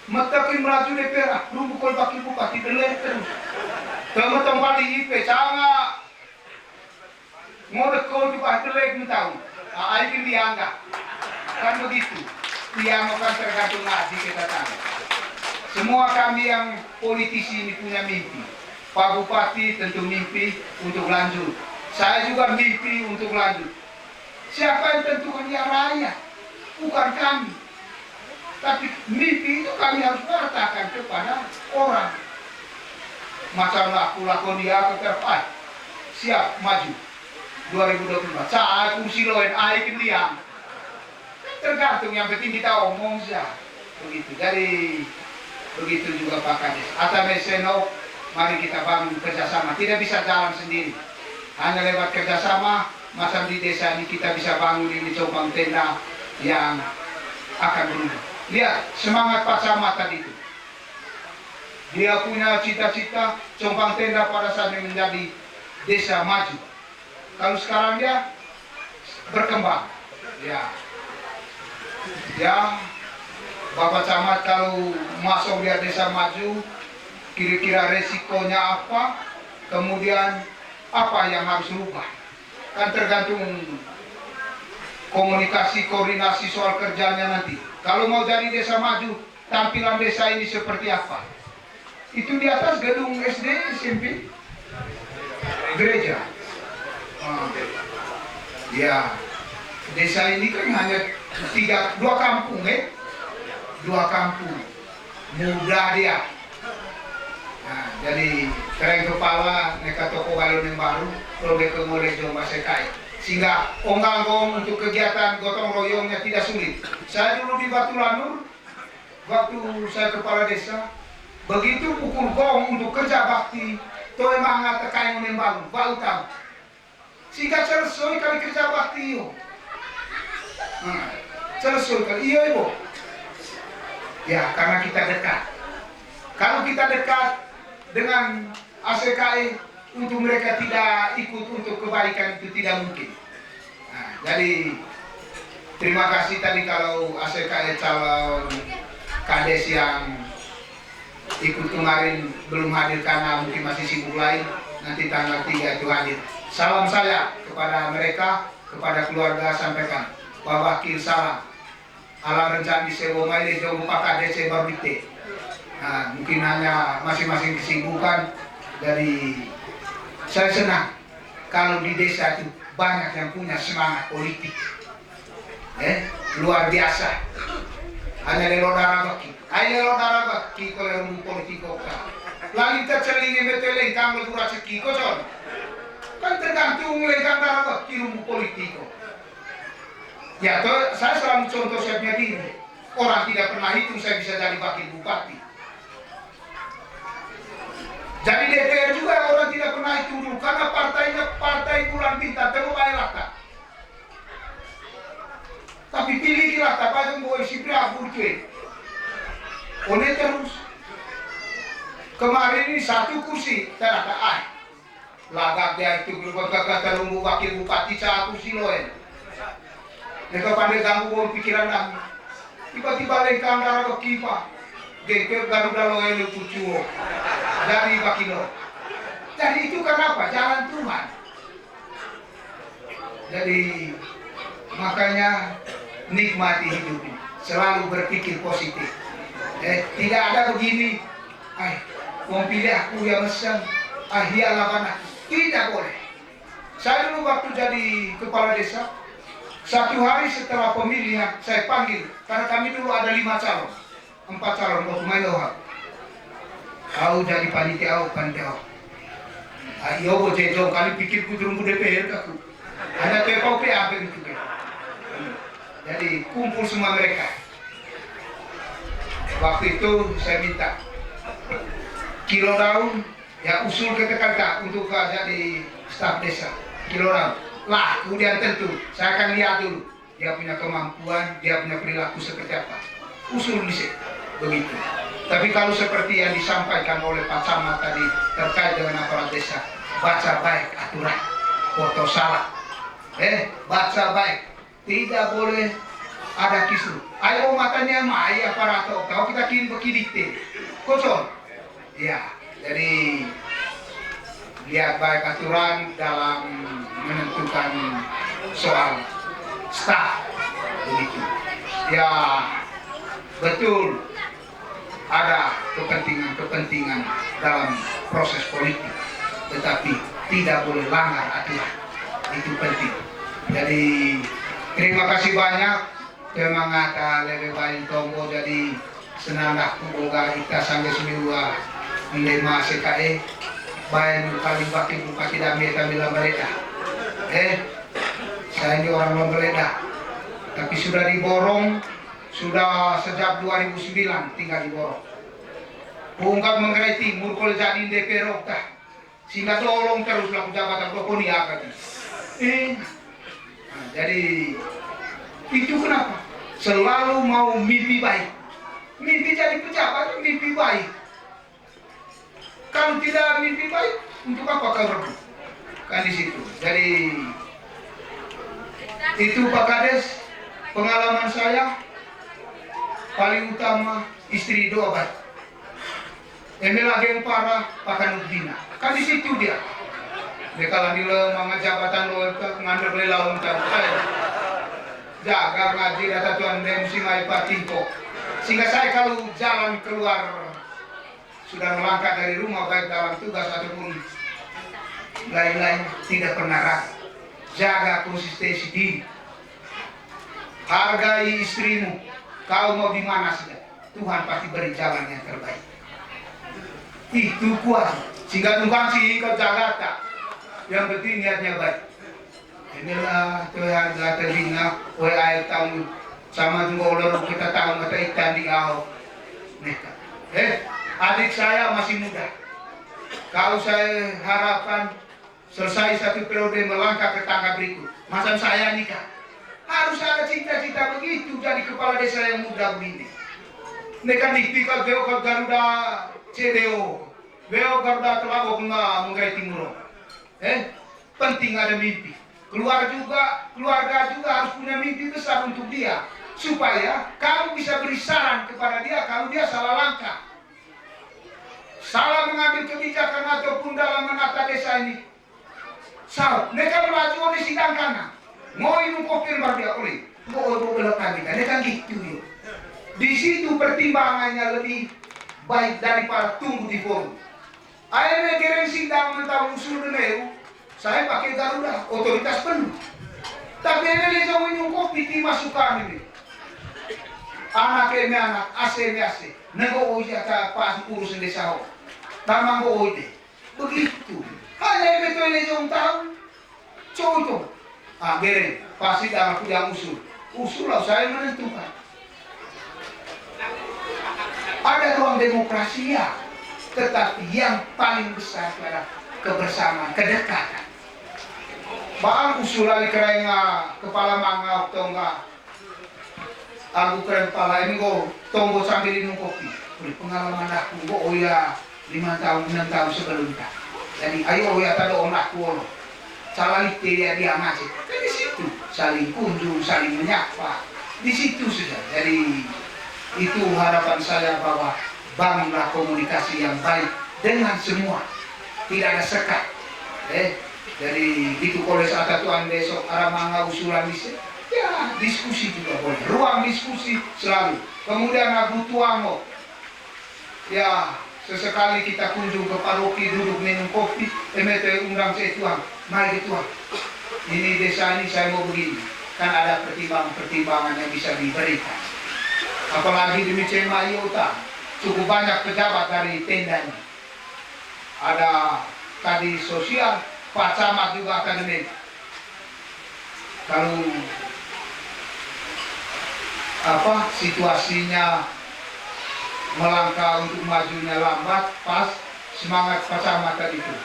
Matakin melaju DPR, rumbu kol baki bupati beler terus. Tengah tempat di IP, canga. Ngodek kau di baki beler tahu. Aikin dianggap. Kan begitu. Dia akan tergantung ngaji kita tahu. Semua kami yang politisi ini punya mimpi. Pak Bupati tentu mimpi untuk lanjut. Saya juga mimpi untuk lanjut. Siapa yang tentukan ya rakyat, bukan kami. Tapi mimpi itu kami harus katakan kepada orang. Masalah aku lakon dia terpakai. Siap maju 2024. Saat kursi loen aikin liang. Tergantung yang penting kita omong saja. Begitu. Jadi begitu juga Pak Kades. Atame Seno, mari kita bangun kerjasama. Tidak bisa jalan sendiri. Hanya lewat kerjasama, masa di desa ini kita bisa bangun ini Compang Tenda yang akan berubah. Lihat semangat Pak Camat tadi itu. Dia punya cita-cita Compang Tenda pada saat menjadi desa maju. Kalau sekarang dia berkembang. Ya, Bapak Camat kalau masuk dia desa maju, kira-kira resikonya apa, kemudian apa yang harus berubah. Kan tergantung komunikasi, koordinasi soal kerjanya nanti. Kalau mau jadi desa maju, tampilan desa ini seperti apa? Itu di atas gedung SD, SMP, gereja. Ya, desa ini kan hanya 2 kampung, 2 kampung. Mudah dia. Nah, jadi keren kepala neka toko balon yang baru proyek kemulai Jomba Sekai, sehingga onggang untuk kegiatan gotong royongnya tidak sulit. Saya dulu di Batu Lanur, waktu saya kepala desa, begitu pukul gong untuk kerja bakti, toh emang ngata kain membangun, bau tahu. Sehingga selesai kali kerja bakti yo. Nah, selesai kali iya ibu. Ya karena kita dekat. Kalau kita dekat dengan ACKI, untuk mereka tidak ikut untuk kebaikan itu tidak mungkin. Nah, jadi terima kasih tadi kalau ACKI calon kades yang ikut kemarin belum hadir karena mungkin masih sibuk lain, nanti tanggal 3 itu hadir. Salam saya kepada mereka, kepada keluarga, sampaikan bahwa wakil salam ala rencana di Sewo Maile Jombo Pak DC Barbite. Nah, mungkin hanya masing-masing kesibukan. Dari saya senang kalau di desa itu banyak yang punya semangat politik, luar biasa. Hanya lelo darabaki, lelo darabaki kalau rumah politik kota. Lagi tercelingi beteleng kang lebura ceki kocor. Kan tergantung lengkang darabaki rumah politik. Ya, toh, saya selalu contoh siapnya diri. Orang tidak pernah hitung saya bisa jadi wakil bupati. Jadi DPR juga orang tidak pernah hitung dulu karena partainya partai bulan bintang temu baelaka. Tapi pilih kira tak pasang boy si Prabu itu. Oleh terus kemarin ini satu kursi terada lagak dia itu berkata lumbu wakil bupati satu kursi loen. Mereka pandai ganggu boy pikiran kami. Tiba-tiba lengkang darah bekipa. Gengker Garuda loen lucuo dari Bakino. Jadi itu kenapa? Jalan Tuhan. Jadi makanya nikmati hidup, selalu berpikir positif. Tidak ada begini, mau pilih aku yang mesen, iya lawan aku. Tidak boleh. Saya dulu waktu jadi kepala desa, satu hari setelah pemilihan saya panggil, karena kami dulu ada 5 calon. 4 calon mau main doang. Kau jadi panitia panitia. Ayo bo jejo kali pikir kudrung DPR aku. Ada TKP apa itu kan. Jadi kumpul semua mereka. Waktu itu saya minta kilo daun ya usul ke Jakarta untuk jadi staf desa. Kilo daun. Lah kemudian tentu saya akan lihat dulu dia punya kemampuan, dia punya perilaku seperti apa. Usul di sini. Begitu. Tapi kalau seperti yang disampaikan oleh Pak Camat tadi terkait dengan aparat desa, baca baik aturan, foto salah, baca baik, tidak boleh ada kisru. Ayo matanya mai aparato, kau kita kirim begini, kosong. Ya, jadi lihat baik aturan dalam menentukan soal staf, begitu. Ya, betul. Ada kepentingan dalam proses politik, tetapi tidak boleh langgar aturan. Itu penting. Jadi terima kasih banyak. Semangat lebih baik tombo jadi senandak kuboga kita sampai semua lima CKE baik kali bakil bupati damai kami Lambaleda. Saya ini orang Lambaleda, tapi sudah diborong. Sudah sejak 2009 tinggal di Borong. Ungkap mengenai timur kalau jadi DPR okta. Sehingga tolong terus laku jabatan pokoknya apa jadi itu kenapa? Selalu mau mimpi baik. Mimpi jadi pejabat mimpi baik. Kalau tidak mimpi baik, untuk apa kau rebut? Kan di situ. Jadi itu Pak Kades pengalaman saya. Paling utama istri doa baik. Emel lagi yang parah pakai Nurdina. Kan di situ dia. Mereka lagi lemah jabatan lo ngambil beli lawan taruh. Jaga ngaji data tuan dem singai patimpo. Sehingga saya kalau jalan keluar sudah melangkah dari rumah baik dalam tugas ataupun lain-lain tidak pernah ragu. Jaga konsistensi diri. Hargai istrimu. Kau mau di mana saja, Tuhan pasti beri jalan yang terbaik. Itu kuat. Sehingga tunggang sih kau Jakarta. Yang penting niatnya baik. Inilah tuh harga telinga, air tahun sama tunggu olor kita tahu mata ikan di kau. Neka. Adik saya masih muda. Kalau saya harapkan selesai satu periode melangkah ke tangga berikut, macam saya nikah. Harus ada cita-cita begitu jadi kepala desa yang muda begini. Neka dipikir beo ke Garuda CDO. Beliau Garuda Telago Manggarai Timur. Penting ada mimpi. Keluarga juga harus punya mimpi besar untuk dia. Supaya kamu bisa beri saran kepada dia kalau dia salah langkah. Salah mengambil kebijakan ataupun dalam menata desa ini. Salah. Mereka melaju di sidang kanan. Mau minum kopi dia oleh. Mau belok lagi. Mereka gitu ya. Di situ pertimbangannya lebih baik daripada tunggu di forum. Akhirnya keren sidang mentang usul dulu, saya pakai Garuda, otoritas penuh. Tapi ini dia minum kopi di masukan ini. Anak AC, nego usia pas urusan desa. Tamang ko ide. Begitu. Hanya itu ini jom tahu. Contoh. Keren, pasti dalam punya usul. Usul lah saya menentukan. Ada ruang demokrasi ya. Tetapi yang paling besar adalah kebersamaan, kedekatan. Bang usulan kerana kepala mangga atau enggak, aku keren kepala ini go tunggu sambil minum kopi. Pengalaman aku, oh ya 5 tahun 6 tahun sebelumnya. Jadi ayo ya tado anakku, salah dia masih. Di situ saling kunjung, saling menyapa. Di situ sudah. Jadi itu harapan saya bahwa bangunlah komunikasi yang baik dengan semua, tidak ada sekat. Jadi itu kalau saat Tuhan besok arah mangga usulan bisa, ya diskusi juga boleh, ruang diskusi selalu. Kemudian aku tuango, ya sesekali kita kunjung ke paroki duduk minum kopi, emete undang saya Tuhan, mari Tuhan. Ini desa ini saya mau begini, kan ada pertimbangan yang bisa diberikan. Apalagi di Micema Iota. Cukup banyak pejabat dari tenda ini. Ada tadi sosial, Pak Camat juga akademik. Kalau situasinya melangkah untuk majunya lambat, pas semangat Pak Camat tadi itu.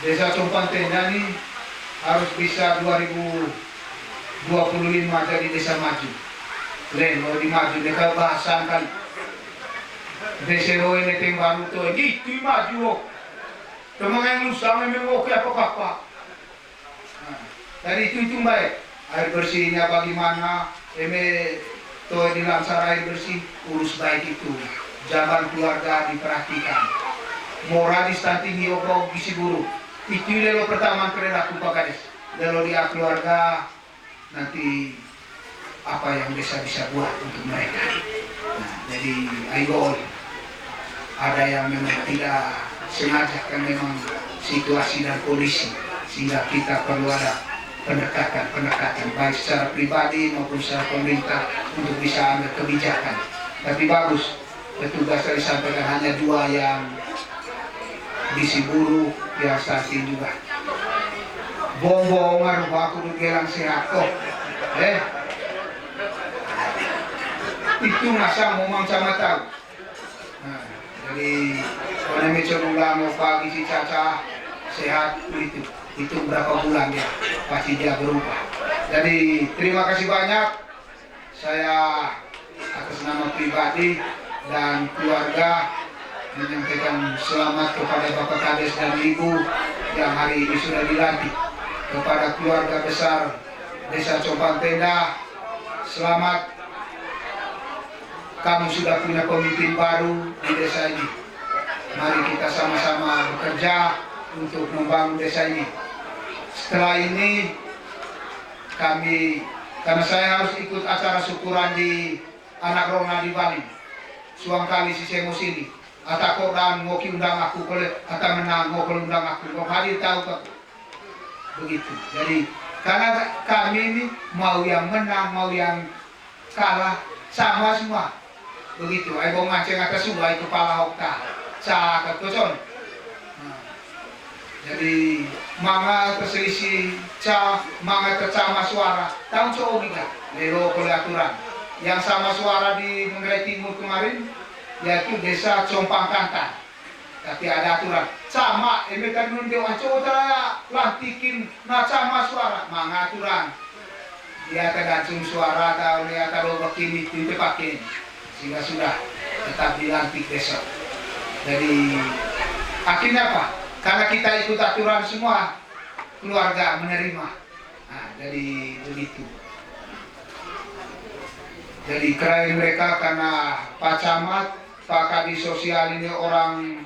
Desa Compan Tenda ini harus bisa 2025 jadi desa maju. Mau dimaju, mereka bahasan kan. Desero ini tembang itu, gitu maju. Teman yang lusa memang oke apa-apa. Dari itu baik. Air bersihnya bagaimana? Toh di lansar air bersih, urus baik itu. Jalan keluarga diperhatikan. Moral di stunting yoko gizi buruk. Itu lelo pertama keren aku pakades. Lelo dia keluarga nanti apa yang bisa buat untuk mereka. Nah, jadi ayo ada yang memang tidak sengaja kan memang situasi dan kondisi sehingga kita perlu ada pendekatan baik secara pribadi maupun secara pemerintah untuk bisa ambil kebijakan. Tapi bagus petugas tadi sampaikan hanya 2 yang di Siburu ya saat ini juga. Bohong aku dibilang sehat kok. Itu masa ngomong sama tahu. Nah, jadi kalau mencoba pagi si Caca sehat itu berapa bulan ya pasti dia berubah. Jadi terima kasih banyak saya atas nama pribadi dan keluarga menyampaikan selamat kepada Bapak Kades dan Ibu yang hari ini sudah dilantik, kepada keluarga besar Desa Compan Tenda selamat. Kamu sudah punya pemimpin baru di desa ini. Mari kita sama-sama bekerja untuk membangun desa ini. Setelah ini karena saya harus ikut acara syukuran di Anak Rona di Bali. Suang kali si Semo sini. Atau dan ngoki undang aku atau menang ngokol undang aku. Kau hadir tahu kok. Begitu. Jadi karena kami ini mau yang menang mau yang kalah sama semua. Begitu, ayo ngaceng atas subah kepala hokta. cakap kocon. Jadi manga terselisih manga tercama suara tahun cowok juga lelo oleh aturan yang sama suara di Manggarai Timur kemarin yaitu desa Compang Kantan. Tapi ada aturan sama emekan nunjuk cowok lantikin na sama suara manga aturan dia tergantung suara atau dia taruh begini itu pakai sehingga sudah tetap dilantik besok. Jadi akhirnya apa? Karena kita ikut aturan semua keluarga menerima. Nah, jadi begitu. Jadi kerain mereka karena Pak Camat, Pak Kadis Sosial ini orang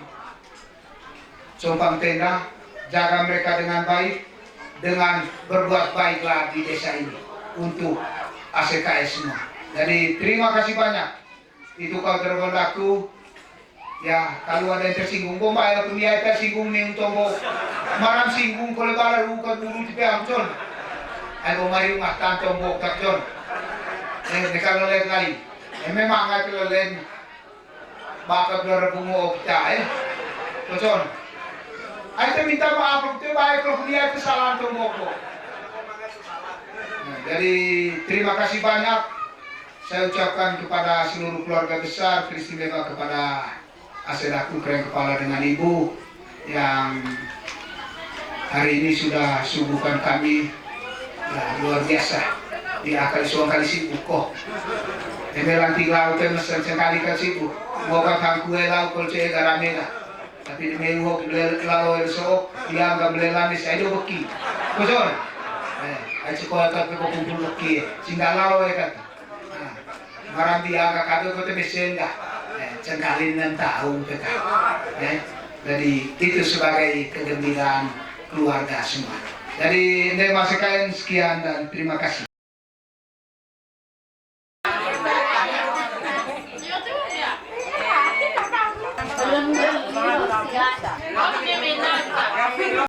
Compang Tenda, jaga mereka dengan baik, dengan berbuat baiklah di desa ini untuk ACKS semua. Jadi terima kasih banyak. Itu kau terberlaku. Ya, kalau ada yang tersinggung, kau bayar punya tersinggung nih untuk marah singgung kalau baru bukan dulu di John. Ayo mari rumah tante mbok John. Kalau lihat lagi, memang nggak terlalu bakal berbungu kita, John. Ayo minta maaf, itu baik kalau punya kesalahan tombok. Jadi terima kasih banyak. Saya ucapkan kepada seluruh keluarga besar, teristimewa kepada Asedaku Keren Kepala dengan Ibu yang hari ini sudah subuhkan kami luar biasa. Dia kali suang kali sibuk kok. Lanti laut mesin sekali kali sibuk. Moga kangkue laut kalau cek garamela. Tapi di meluhok lalu esok dia nggak belelan di saya beki. Kosong. Ayo sekolah tapi kok kumpul beki. Singgal lalu ya kan. Marah dia nggak kado kau mesin dah. Cengkalin dan tahu kita. Jadi itu sebagai kegembiraan keluarga semua. Jadi ini masih kain sekian dan terima kasih.